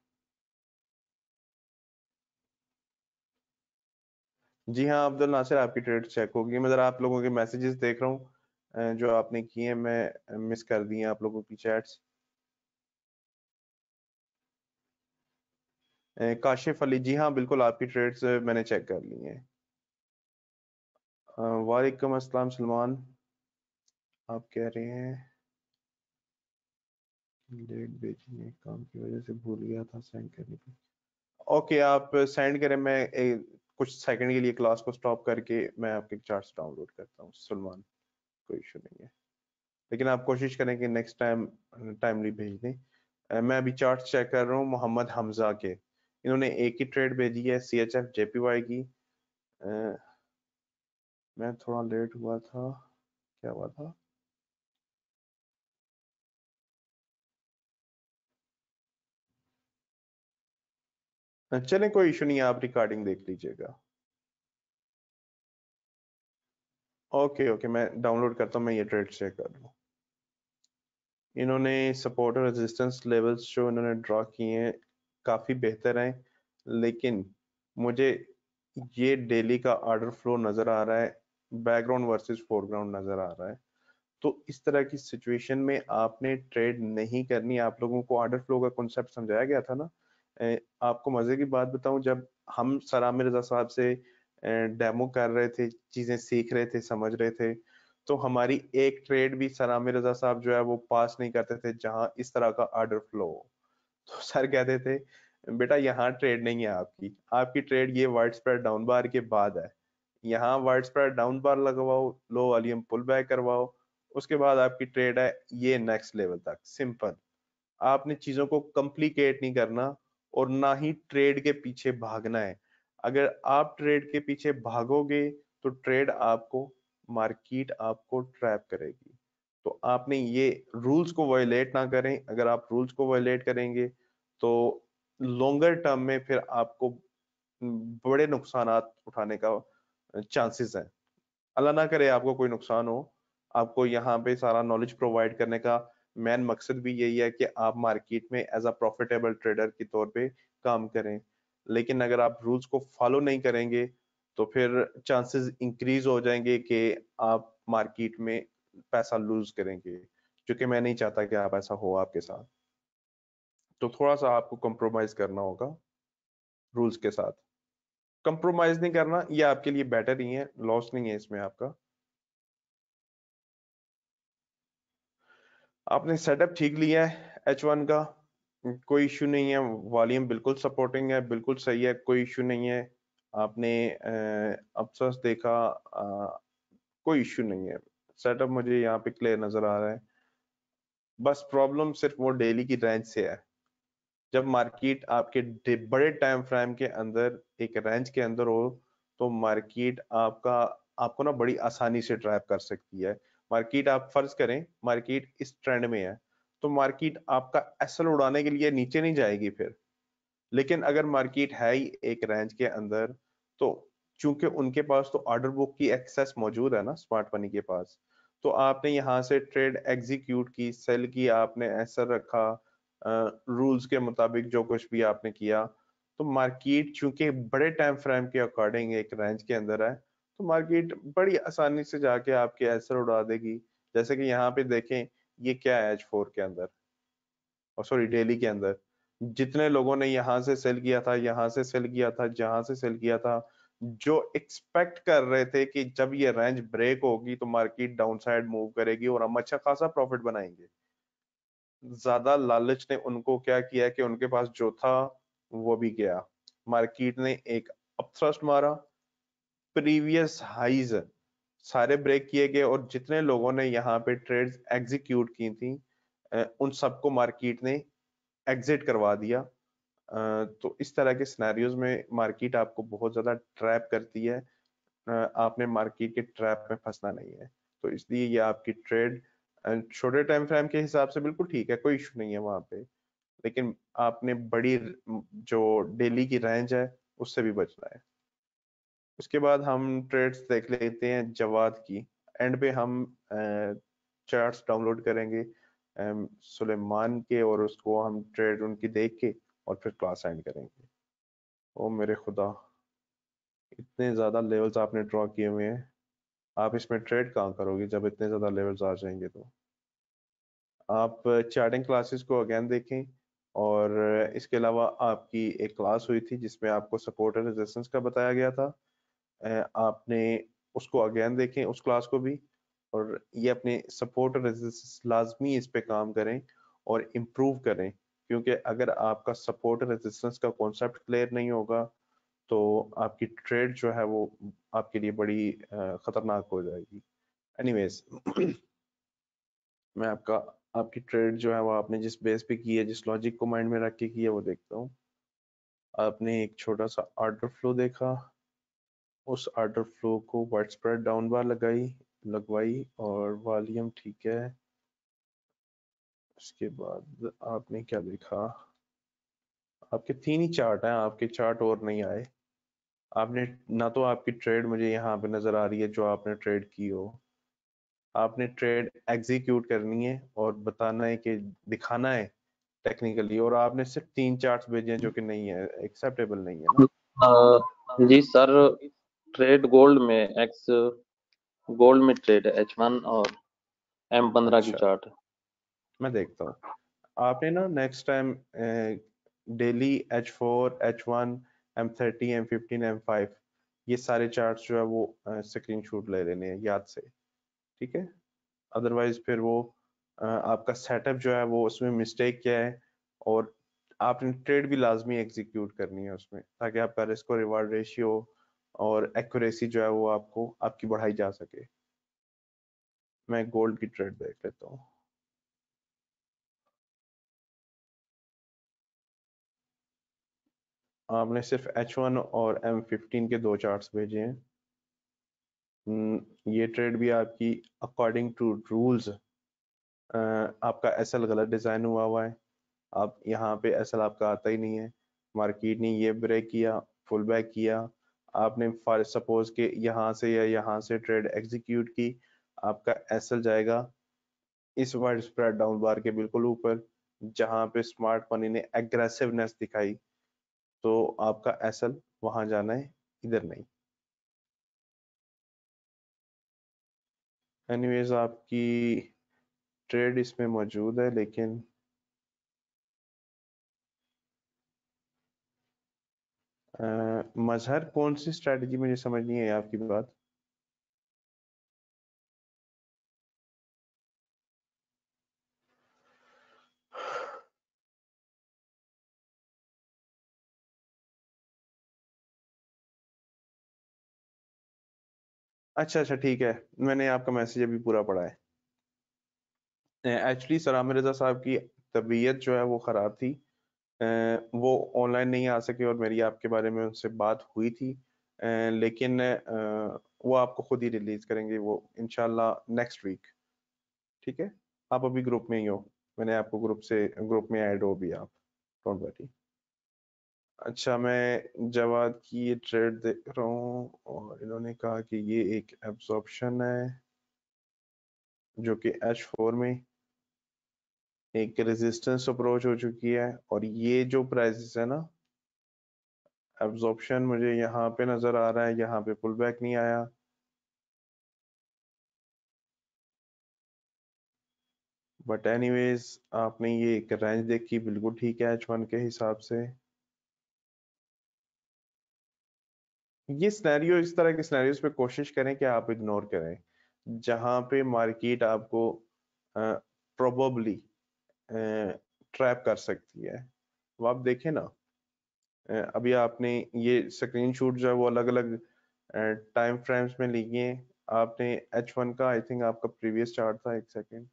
जी हाँ अब्दुल नासिर, आपकी ट्रेड चेक होगी। मैं जरा आप लोगों के मैसेजेस देख रहा हूँ जो आपने किए हैं, मैं मिस कर दिए आप लोगों की चैट्स। काशिफ अली, जी हाँ बिल्कुल आपकी ट्रेड्स मैंने चेक कर ली हैं। वालेकुम अस्सलाम सलमान, आप कह रहे हैं लेट भेजी है, काम की वजह से भूल गया था सेंड करने की। ओके आप सेंड करें, मैं कुछ सेकंड के लिए क्लास को स्टॉप करके मैं आपके चार्ट्स डाउनलोड करता हूँ सलमान, कोई इशू नहीं है। लेकिन आप कोशिश करें कि नेक्स्ट टाइम टाइमली भेज दें। मैं अभी चार्ट चेक कर रहा हूँ मोहम्मद हमजा के, इन्होंने एक ही ट्रेड भेजी है CHF JPY की। मैं थोड़ा लेट हुआ था, क्या हुआ था? चलें कोई इशू नहीं है, आप रिकॉर्डिंग देख लीजिएगा। ओके ओके, मैं डाउनलोड करता हूँ, मैं ये ट्रेड चेक कर लूँ। इन्होंने सपोर्ट और रेजिस्टेंस लेवल्स जो इन्होंने ड्रॉ किए हैं काफ़ी बेहतर हैं, लेकिन मुझे ये डेली का ऑर्डर फ्लो नज़र आ रहा है, बैकग्राउंड वर्सेस फोरग्राउंड नज़र आ रहा है। तो इस तरह की सिचुएशन में आपने ट्रेड नहीं करनी। आप लोगों को ऑर्डर फ्लो का कॉन्सेप्ट समझाया गया था ना। आपको मजे की बात बताऊं, जब हम सर आमिर रजा साहब से डेमो कर रहे थे, चीजें सीख रहे थे, समझ रहे थे, तो हमारी एक ट्रेड भी सर आमिर रजा साहब जो है वो पास नहीं करते थे जहां इस तरह का ऑर्डर फ्लो हो। तो सर कहते थे बेटा यहाँ ट्रेड नहीं है आपकी, आपकी ट्रेड ये वाइड स्प्रेड डाउन बार के बाद है। यहाँ वाइड स्प्रेड डाउन बार लगवाओ, लो वॉल्यूम पुल बैक करवाओ, उसके बाद आपकी ट्रेड है ये नेक्स्ट लेवल तक। सिंपल, आपने चीजों को कॉम्प्लिकेट नहीं करना और ना ही ट्रेड के पीछे भागना है। अगर आप ट्रेड के पीछे भागोगे तो ट्रेड आपको, मार्केट आपको ट्रैप करेगी। तो आपने ये रूल्स को वायलेट ना करें। अगर आप रूल्स को वायलेट करेंगे तो लॉन्गर टर्म में फिर आपको बड़े नुकसानात उठाने का चांसेस है। अल्लाह ना करे आपको कोई नुकसान हो। आपको यहाँ पे सारा नॉलेज प्रोवाइड करने का मेन मकसद भी यही है कि आप मार्केट में एज अ प्रॉफिटेबल ट्रेडर के तौर पे काम करें। लेकिन अगर आप रूल्स को फॉलो नहीं करेंगे तो फिर चांसेस इंक्रीज हो जाएंगे कि आप मार्केट में पैसा लूज करेंगे, जो कि मैं नहीं चाहता कि आप ऐसा हो आपके साथ। तो थोड़ा सा आपको कॉम्प्रोमाइज करना होगा रूल्स के साथ। कंप्रोमाइज नहीं करना, ये आपके लिए बेटर ही है, लॉस नहीं है इसमें आपका। आपने सेटअप ठीक लिया है H1 का, कोई इश्यू नहीं है। वॉल्यूम बिल्कुल सपोर्टिंग है, बिल्कुल सही है, कोई इश्यू नहीं है। आपने अपसस देखा, कोई इश्यू नहीं है। सेटअप मुझे यहाँ पे क्लियर नजर आ रहा है। बस प्रॉब्लम सिर्फ वो डेली की रेंज से है। जब मार्केट आपके बड़े टाइम फ्रेम के अंदर एक रेंज के अंदर हो तो मार्केट आपका, आपको ना बड़ी आसानी से ट्रैप कर सकती है। मार्केट, आप फर्ज करें मार्केट इस ट्रेंड में है तो मार्केट आपका एसएल उड़ाने के लिए नीचे नहीं जाएगी फिर। लेकिन अगर मार्केट है ही एक रेंज के अंदर तो चूंकि उनके पास तो ऑर्डर बुक की एक्सेस मौजूद है ना स्मार्ट मनी के पास, तो आपने यहाँ से ट्रेड एग्जीक्यूट की, सेल की, आपने एसएल रखा रूल्स के मुताबिक जो कुछ भी आपने किया, तो मार्केट चूंकि बड़े टाइम फ्रेम के अकॉर्डिंग एक रेंज के अंदर है तो मार्केट बड़ी आसानी से जाके आपके एसएल उड़ा देगी। जैसे कि यहाँ पे देखें, ये क्या है H4 के अंदर, और सॉरी डेली के अंदर, जितने लोगों ने यहाँ से सेल किया था, यहाँ से सेल किया था, जहां से सेल किया था, जो एक्सपेक्ट कर रहे थे कि जब ये रेंज ब्रेक होगी तो मार्केट डाउन साइड मूव करेगी और हम अच्छा खासा प्रॉफिट बनाएंगे। ज्यादा लालच ने उनको क्या किया कि उनके पास जो था वो भी गया। मार्केट ने एक अपथ्रस्ट मारा, प्रीवियस हाईज सारे ब्रेक किए गए और जितने लोगों ने यहाँ पे ट्रेड्स एग्जीक्यूट की थी उन सबको मार्केट ने एग्जिट करवा दिया। तो इस तरह के सिनेरियोज में मार्केट आपको बहुत ज्यादा ट्रैप करती है। आपने मार्केट के ट्रैप में फंसना नहीं है। तो इसलिए ये आपकी ट्रेड छोटे टाइम फ्रेम के हिसाब से बिल्कुल ठीक है, कोई इशू नहीं है वहां पे। लेकिन आपने बड़ी जो डेली की रेंज है उससे भी बचना है। उसके बाद हम ट्रेड्स देख लेते हैं जवाद की। एंड पे हम चार्ट्स डाउनलोड करेंगे। सुलेमान के, और उसको हम ट्रेड उनकी देख के और फिर क्लास एंड करेंगे। ओ मेरे खुदा, इतने ज़्यादा लेवल्स आपने ड्रॉ किए हुए हैं, आप इसमें ट्रेड कहाँ करोगे जब इतने ज़्यादा लेवल्स आ जाएंगे? तो आप चार्टिंग क्लासेस को अगेन देखें, और इसके अलावा आपकी एक क्लास हुई थी जिसमें आपको सपोर्ट और रेजिस्टेंस का बताया गया था, आपने उसको अगेन देखें उस क्लास को भी, और ये अपने सपोर्ट और रेजिस्टेंस लाजमी इस पे काम करें और इम्प्रूव करें, क्योंकि अगर आपका सपोर्ट और रेजिस्टेंस का कॉन्सेप्ट क्लियर नहीं होगा तो आपकी ट्रेड जो है वो आपके लिए बड़ी खतरनाक हो जाएगी। एनीवेज मैं आपकी ट्रेड जो है वो आपने जिस बेस पे की है, जिस लॉजिक को माइंड में रख के की है, वो देखता हूँ। आपने एक छोटा सा ऑर्डर फ्लो देखा, उस ऑर्डर फ्लो को वाइड स्प्रेड डाउन बार लगवाई और वॉल्यूम ठीक है। उसके बाद आपने क्या देखा, आपके 3 ही चार्ट हैं, आपके चार्ट और नहीं आए। आपने ना तो आपकी ट्रेड मुझे यहाँ पे नजर आ रही है जो आपने ट्रेड की हो, आपने ट्रेड एग्जीक्यूट करनी है और बताना है कि दिखाना है टेक्निकली, और आपने सिर्फ 3 चार्ट्स भेजे हैं जो कि नहीं है, एक्सेप्टेबल नहीं है ना। जी सर, ट्रेड गोल्ड में एक्स गोल्ड में ट्रेड है H1 और M15 की अच्छा, चार्ट है। मैं देखता हूँ। आपने ना next time daily H4, H1, M30, M15, M5 ये सारे चार्ट्स जो है वो स्क्रीनशॉट ले लेने हैं याद से, ठीक है? अदरवाइज फिर वो आपका सेटअप जो है वो उसमें मिस्टेक क्या है, और आपने ट्रेड भी लाजमी एग्जीक्यूट करनी है उसमें, ताकि आपका रिस्क और रिवार्ड रेशियो और एक्यूरेसी जो है वो आपकी बढ़ाई जा सके। मैं गोल्ड की ट्रेड देख लेता हूँ। आपने सिर्फ H1 और M15 के 2 चार्ट्स भेजे हैं। ये ट्रेड भी आपकी अकॉर्डिंग टू रूल्स आपका एसएल गलत डिजाइन हुआ है। आप यहाँ पे एसएल आपका आता ही नहीं है, मार्केट ने ये ब्रेक किया, फुल बैक किया, आपने फॉर सपोज के यहाँ से या यहाँ से ट्रेड एग्जीक्यूट की, आपका एसएल जाएगा इस वाइड स्प्रेड डाउन बार के बिल्कुल ऊपर, जहाँ पे स्मार्ट मनी ने एग्रेसिवनेस दिखाई, तो आपका एसएल वहां जाना है, इधर नहीं। एनीवेज आपकी ट्रेड इसमें मौजूद है, लेकिन मजहर कौन सी स्ट्रेटजी, मुझे समझ नहीं है आपकी बात। अच्छा अच्छा ठीक है, मैंने आपका मैसेज अभी पूरा पढ़ा है। एक्चुअली सलाम रजा साहब की तबीयत जो है वो ख़राब थी, वो ऑनलाइन नहीं आ सके और मेरी आपके बारे में उनसे बात हुई थी, लेकिन वो आपको खुद ही रिलीज करेंगे वो इंशाल्लाह नेक्स्ट वीक, ठीक है? आप अभी ग्रुप में ही हो, मैंने आपको ग्रुप में ऐड हो भी आप, डोंट वरी। अच्छा, मैं जवाद की ये ट्रेड देख रहा हूँ और इन्होंने कहा कि ये एक एब्जॉर्प्शन है जो कि H4 में एक रेजिस्टेंस अप्रोच हो चुकी है, और ये जो प्राइसेस है ना, एब्जॉर्प्शन मुझे यहाँ पे नजर आ रहा है, यहाँ पे पुल बैक नहीं आया, बट एनीवेज आपने ये एक रेंज देखी, बिल्कुल ठीक है H1 के हिसाब से। ये सिनेरियो, इस तरह के सिनेरियोस पे कोशिश करें कि आप इग्नोर करें, जहाँ पे मार्केट आपको प्रोबेबली ट्रैप कर सकती है। अब आप देखें ना, अभी आपने ये स्क्रीनशॉट जो है वो अलग अलग टाइम फ्रेम्स में लिए हैं। आपने H1 का, आई थिंक आपका प्रीवियस चार्ट था, एक सेकेंड,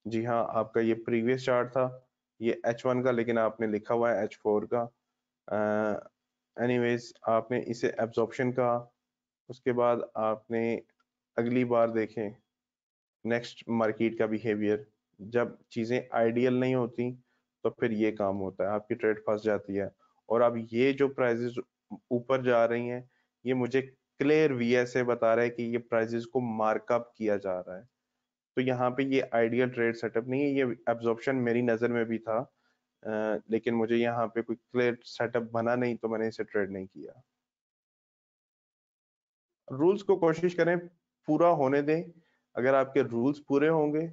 जी हाँ आपका ये प्रीवियस चार्ट था, ये H1 का, लेकिन आपने लिखा हुआ है H4 का। एनीवेज आपने इसे एब्जॉर्प्शन का, उसके बाद आपने अगली बार देखें नेक्स्ट मार्केट का बिहेवियर, जब चीजें आइडियल नहीं होती तो फिर ये काम होता है, आपकी ट्रेड फंस जाती है। और अब ये जो प्राइसेस ऊपर जा रही हैं, ये मुझे क्लियर वीएसए बता रहा है कि ये प्राइसेस को मार्कअप किया जा रहा है, तो यहाँ पे ये आइडियल ट्रेड सेटअप नहीं है। ये एब्जॉर्प्शन मेरी नज़र में भी था, लेकिन मुझे यहाँ पे कोई क्लियर सेटअप बना नहीं, तो मैंने इसे ट्रेड नहीं किया। रूल्स को कोशिश करें पूरा होने दें। अगर आपके रूल्स पूरे होंगे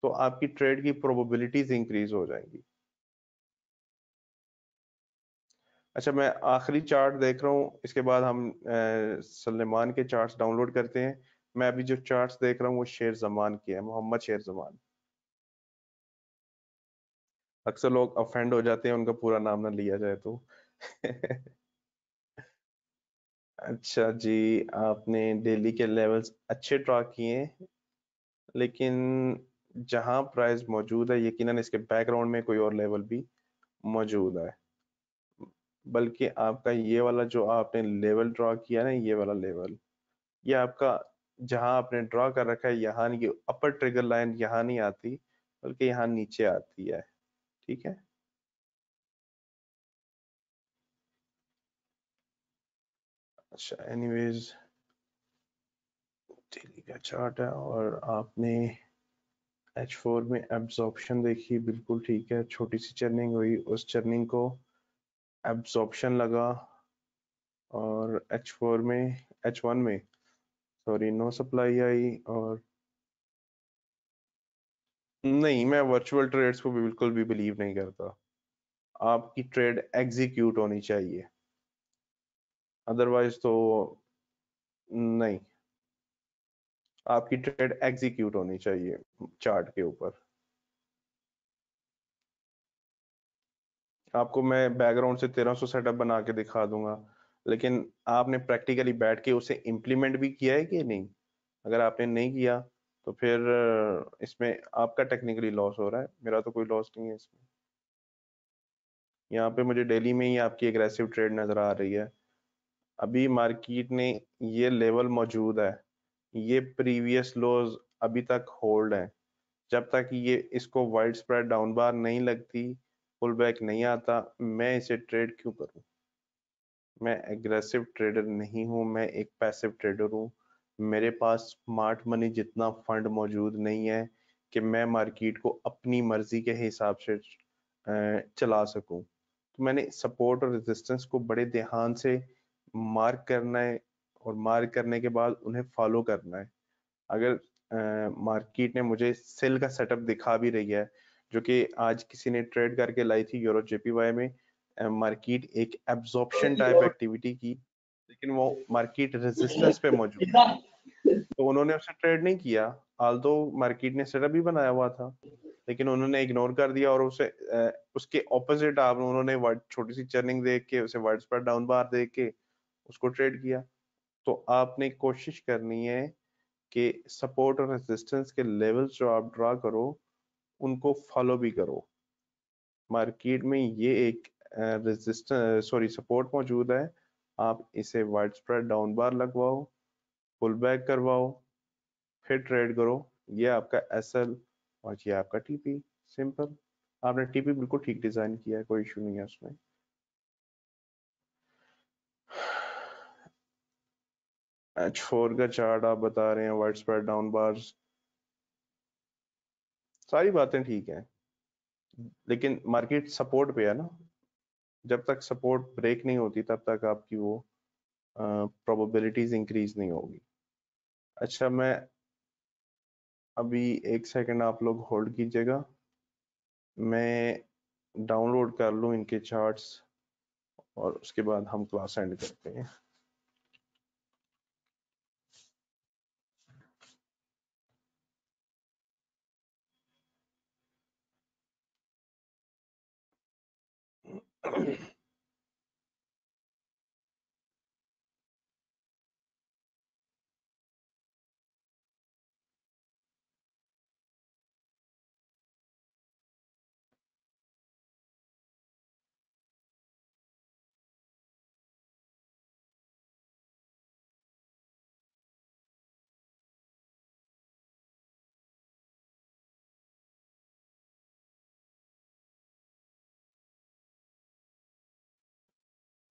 तो आपकी ट्रेड की प्रोबेबिलिटीज इंक्रीज हो जाएंगी। अच्छा, मैं आखिरी चार्ट देख रहा हूँ, इसके बाद हम सलेमान के चार्ट्स डाउनलोड करते हैं। मैं अभी जो चार्ट्स देख रहा हूँ वो शेर जमान के है, मोहम्मद शेर जमान। अक्सर लोग ऑफेंड हो जाते हैं उनका पूरा नाम ना लिया जाए तो। अच्छा जी, आपने डेली के लेवल्स अच्छे ड्रा किए, लेकिन जहां प्राइस मौजूद है यकीनन इसके बैकग्राउंड में कोई और लेवल भी मौजूद है। बल्कि आपका ये वाला जो आपने लेवल ड्रा किया ना, ये वाला लेवल, ये आपका जहां आपने ड्रा कर रखा है, यहाँ नहीं, अपर ट्रिगर लाइन यहाँ नहीं आती बल्कि यहाँ नीचे आती है। ठीक है, अच्छा एनीवेज डेली का चार्ट है और आपने H4 में एब्जॉर्प्शन देखी, बिल्कुल ठीक है। छोटी सी चर्निंग हुई, उस चर्निंग को एब्जॉर्प्शन लगा, और H4 में H1 में सॉरी नो सप्लाई आई। और नहीं, मैं वर्चुअल ट्रेड्स को बिल्कुल भी बिलीव नहीं करता। आपकी ट्रेड एग्जीक्यूट होनी चाहिए, अदरवाइज तो नहीं। आपकी ट्रेड एग्जीक्यूट होनी चाहिए चार्ट के ऊपर। आपको मैं बैकग्राउंड से 1300 सेटअप बना के दिखा दूंगा, लेकिन आपने प्रैक्टिकली बैठ के उसे इम्प्लीमेंट भी किया है कि नहीं? अगर आपने नहीं किया तो फिर इसमें आपका टेक्निकली लॉस हो रहा है, मेरा तो कोई लॉस नहीं है इसमें। यहाँ पे मुझे डेली में ही आपकी एग्रेसिव ट्रेड नजर आ रही है। अभी मार्केट ने ये लेवल मौजूद है, ये प्रीवियस लोज अभी तक होल्ड है। जब तक ये इसको वाइड स्प्रेड डाउन बार नहीं लगती, पुल बैक नहीं आता, मैं इसे ट्रेड क्यों करूं? मैं एग्रेसिव ट्रेडर नहीं हूं, मैं एक पैसिव ट्रेडर हूं। मेरे पास स्मार्ट मनी जितना फंड मौजूद नहीं है कि मैं मार्केट को अपनी मर्जी के हिसाब से चला सकूं। तो मैंने सपोर्ट और रेजिस्टेंस को बड़े ध्यान से मार्क करना है, और मार्क करने के बाद उन्हें फॉलो करना है। अगर मार्केट ने मुझे सेल का सेटअप दिखा भी रही है, जो कि आज किसी ने ट्रेड करके लाई थी यूरो जेपीवाई में, मार्केट एक एब्जॉर्प्शन टाइप एक्टिविटी की, लेकिन वो मार्केट रेजिस्टेंस पे मौजूद थी, तो उन्होंने उसे ट्रेड नहीं किया। आल्दो मार्केट ने सेटअप भी बनाया हुआ था, लेकिन उन्होंने इग्नोर कर दिया, और उसे उसके ऑपोजिट आप उन्होंने छोटी सी चर्निंग देख के, उसे वाइड स्प्रेड डाउन बार देख के उसको ट्रेड किया। तो आपने कोशिश करनी है कि सपोर्ट और रेजिस्टेंस के लेवल्स जो आप ड्रा करो उनको फॉलो भी करो। मार्केट में ये एक रेजिस्टेंस सॉरी सपोर्ट मौजूद है, आप इसे वाइड स्प्रेड डाउन बार लगवाओ, पुल बैक करवाओ, फिर ट्रेड करो। ये आपका एसएल और ये आपका टीपी। सिंपल। आपने टीपी बिल्कुल ठीक डिजाइन किया है, कोई इशू नहीं है उसमें। H4 का चार्ट आप बता रहे हैं, वाइड स्प्रेड डाउन बार्स, सारी बातें ठीक हैं, लेकिन मार्केट सपोर्ट पे है ना। जब तक सपोर्ट ब्रेक नहीं होती तब तक आपकी वो प्रोबेबिलिटीज इंक्रीज नहीं होगी। अच्छा, मैं अभी एक सेकंड आप लोग होल्ड कीजिएगा, मैं डाउनलोड कर लूँ इनके चार्ट्स और उसके बाद हम क्लास एंड करते हैं।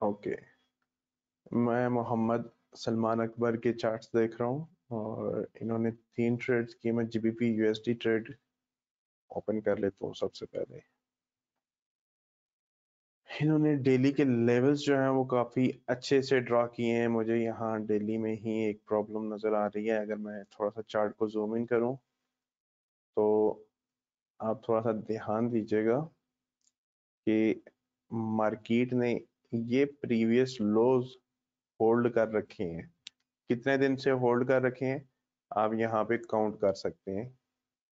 ओके, मैं मोहम्मद सलमान अकबर के चार्ट्स देख रहा हूँ। और इन्होंने 3 ट्रेड्स किए। मैं जीबीपी यूएसडी ट्रेड ओपन कर लेता हूँ सबसे पहले। इन्होंने डेली के लेवल्स जो हैं वो काफ़ी अच्छे से ड्रा किए हैं। मुझे यहाँ डेली में ही एक प्रॉब्लम नज़र आ रही है। अगर मैं थोड़ा सा चार्ट को जूम इन करूँ तो आप थोड़ा सा ध्यान दीजिएगा कि मार्केट ने ये प्रीवियस लोज होल्ड कर रखे हैं। कितने दिन से होल्ड कर रखे हैं आप यहाँ पे काउंट कर सकते हैं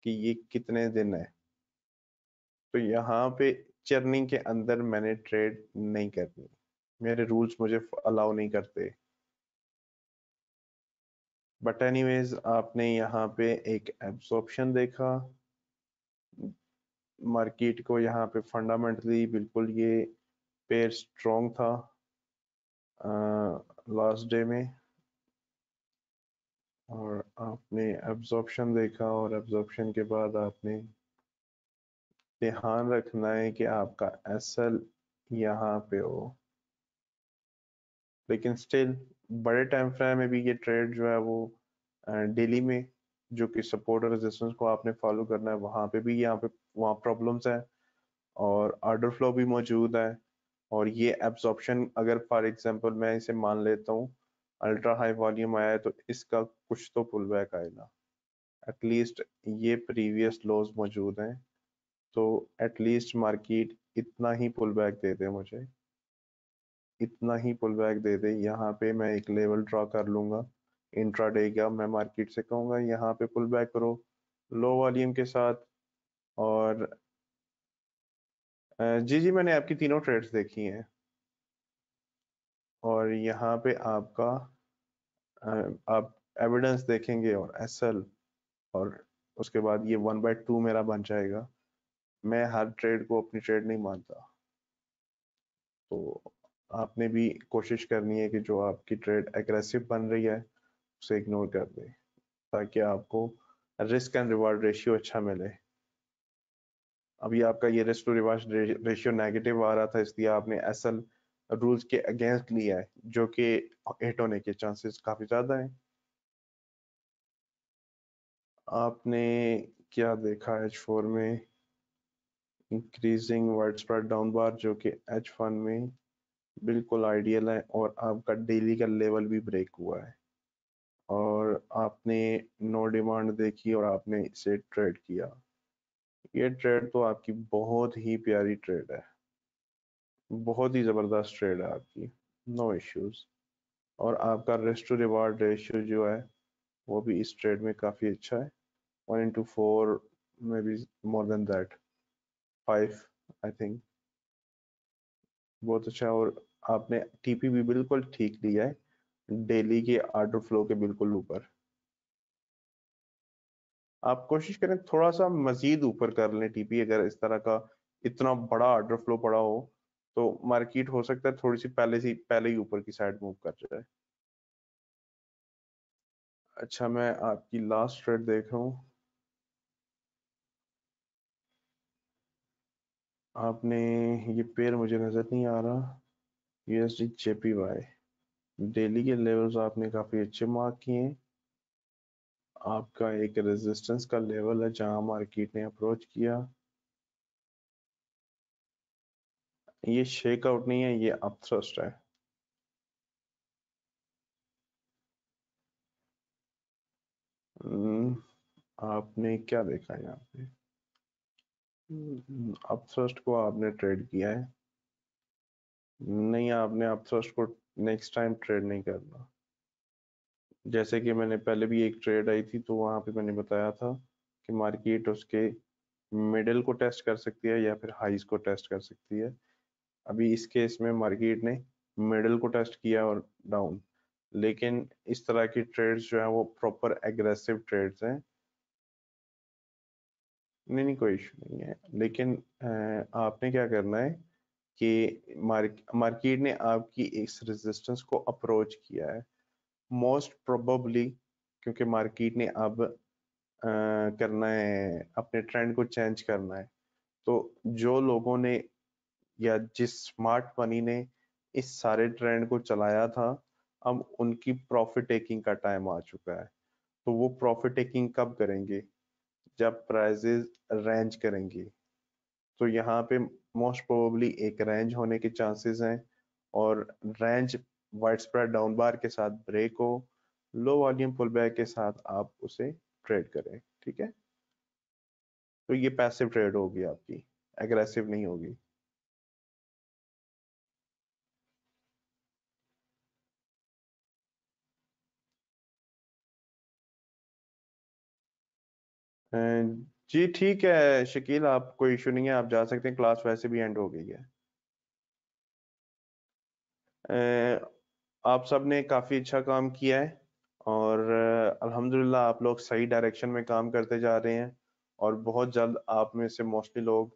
कि ये कितने दिन है। तो यहाँ पे चर्निंग के अंदर मैंने ट्रेड नहीं करनी, मेरे रूल्स मुझे अलाउ नहीं करते। बट एनीवेज आपने यहाँ पे एक एब्जॉर्प्शन देखा। मार्केट को यहाँ पे फंडामेंटली बिल्कुल ये पेयर स्ट्रॉन्ग था लास्ट डे में, और आपने एब्जॉर्प्शन देखा और एब्जॉर्प्शन के बाद आपने ध्यान रखना है कि आपका एसएल यहाँ पे हो। लेकिन स्टिल बड़े टाइम फ्रेम में भी ये ट्रेड जो है वो डेली में जो कि सपोर्ट और रेजिस्टेंस को आपने फॉलो करना है, वहाँ पे भी यहाँ पे वहाँ प्रॉब्लम्स है और ऑर्डर फ्लो भी मौजूद है। और ये एब्जॉर्प्शन अगर फॉर एग्जांपल मैं इसे मान लेता हूँ अल्ट्रा हाई वॉल्यूम आया है तो इसका कुछ तो पुल बैक आएगा। एटलीस्ट ये प्रीवियस लोज मौजूद हैं तो एटलीस्ट मार्केट इतना ही पुल बैक दे दे, मुझे इतना ही पुल बैक दे दे। यहाँ पे मैं एक लेवल ड्रॉ कर लूंगा इंट्राडे का। मैं मार्केट से कहूँगा यहाँ पे पुल बैक करो लो वॉल्यूम के साथ। और जी मैंने आपकी तीनों ट्रेड्स देखी हैं और यहाँ पे आपका आप एविडेंस देखेंगे और एसएल और उसके बाद ये 1/2 मेरा बन जाएगा। मैं हर ट्रेड को अपनी ट्रेड नहीं मानता, तो आपने भी कोशिश करनी है कि जो आपकी ट्रेड एग्रेसिव बन रही है उसे इग्नोर कर दें ताकि आपको रिस्क एंड रिवार्ड रेशियो अच्छा मिले। अभी आपका ये risk to reward ratio negative आ रहा था इसलिए आपने एसएल रूल्स के अगेंस्ट लिया है जो कि हिट होने के चांसेस काफी ज्यादा हैं। आपने क्या देखा H4 में इंक्रीजिंग वाइड स्प्रेड डाउन बार जो कि H1 में बिल्कुल आइडियल है और आपका डेली का लेवल भी ब्रेक हुआ है और आपने नो डिमांड देखी और आपने इसे ट्रेड किया। ये ट्रेड तो आपकी बहुत ही प्यारी ट्रेड है, बहुत ही जबरदस्त ट्रेड है आपकी, नो इश्यूज। और आपका रिस्क टू रिवार्ड रेशियो जो है वो भी इस ट्रेड में काफी अच्छा है, 1:4 may be more than that 5 I think, बहुत अच्छा है। और आपने टीपी भी बिल्कुल ठीक लिया है डेली के ऑर्डर फ्लो के बिल्कुल ऊपर। आप कोशिश करें थोड़ा सा मजीद ऊपर कर लें टीपी। अगर इस तरह का इतना बड़ा ऑर्डर फ्लो पड़ा हो तो मार्केट हो सकता है थोड़ी सी पहले ही ऊपर की साइड मूव कर जाए। अच्छा मैं आपकी लास्ट ट्रेड देख रहा हूँ। आपने ये पेयर मुझे नजर नहीं आ रहा, यूएसडी जेपीवाई डेली के लेवल्स आपने काफी अच्छे मार्क किए हैं। आपका एक रेजिस्टेंस का लेवल है जहां मार्केट ने अप्रोच किया, ये शेक आउट नहीं है, ये अपथ्रस्ट है। आपने क्या देखा यहाँ पे, अपथ्रस्ट को आपने ट्रेड किया है, नहीं आपने अपथ्रस्ट को नेक्स्ट टाइम ट्रेड नहीं करना। जैसे कि मैंने पहले भी एक ट्रेड आई थी तो वहां पे मैंने बताया था कि मार्केट उसके मिडिल को टेस्ट कर सकती है या फिर हाइज को टेस्ट कर सकती है। अभी इस केस में मार्केट ने मिडिल को टेस्ट किया और डाउन, लेकिन इस तरह की ट्रेड्स जो है वो प्रॉपर एग्रेसिव ट्रेड्स हैं। नहीं कोई इशू नहीं है, लेकिन आपने क्या करना है कि मार्केट ने आपकी इस रेजिस्टेंस को अप्रोच किया है मोस्ट प्रोबेबली, क्योंकि मार्केट ने अब करना है अपने ट्रेंड को चेंज करना है। तो जो लोगों ने या जिस स्मार्ट मनी ने इस सारे ट्रेंड को चलाया था अब उनकी प्रॉफिट टेकिंग का टाइम आ चुका है। तो वो प्रॉफिट टेकिंग कब करेंगे? जब प्राइजेस रेंज करेंगे। तो यहाँ पे मोस्ट प्रोबेबली एक रेंज होने के चांसेस हैं, और रेंज वाइड स्प्रेड डाउन बार के साथ ब्रेक हो, लो वॉल्यूम पुल बैक के साथ आप उसे ट्रेड करें। ठीक है, तो ये पैसिव ट्रेड होगी आपकी, एग्रेसिव नहीं होगी। जी ठीक है शकील, आप कोई इशू नहीं है, आप जा सकते हैं, क्लास वैसे भी एंड हो गई है। आप सब ने काफ़ी अच्छा काम किया है, और अल्हम्दुलिल्लाह आप लोग सही डायरेक्शन में काम करते जा रहे हैं, और बहुत जल्द आप में से मोस्टली लोग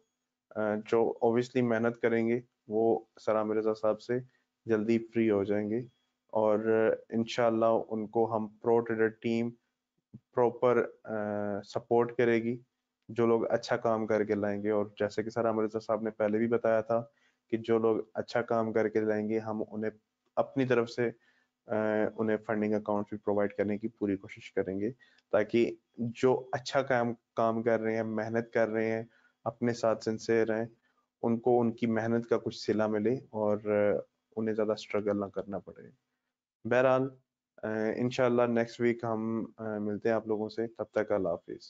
जो ऑब्वियसली मेहनत करेंगे वो सरा मिर्ज़ा साहब से जल्दी फ्री हो जाएंगे, और इंशाल्लाह उनको हम pro trader team proper support करेगी, जो लोग अच्छा काम करके लाएंगे। और जैसे कि सर अमृता साहब ने पहले भी बताया था कि जो लोग अच्छा काम करके लाएंगे हम उन्हें अपनी तरफ से उन्हें फंडिंग अकाउंट भी प्रोवाइड करने की पूरी कोशिश करेंगे, ताकि जो अच्छा काम काम कर रहे हैं, मेहनत कर रहे हैं, अपने साथ सिंसेयर हैं, उनको उनकी मेहनत का कुछ सिला मिले, और उन्हें ज़्यादा स्ट्रगल ना करना पड़े। बहरहाल इंशाल्लाह नेक्स्ट वीक हम मिलते हैं आप लोगों से, तब तक अल्लाह हाफिज़।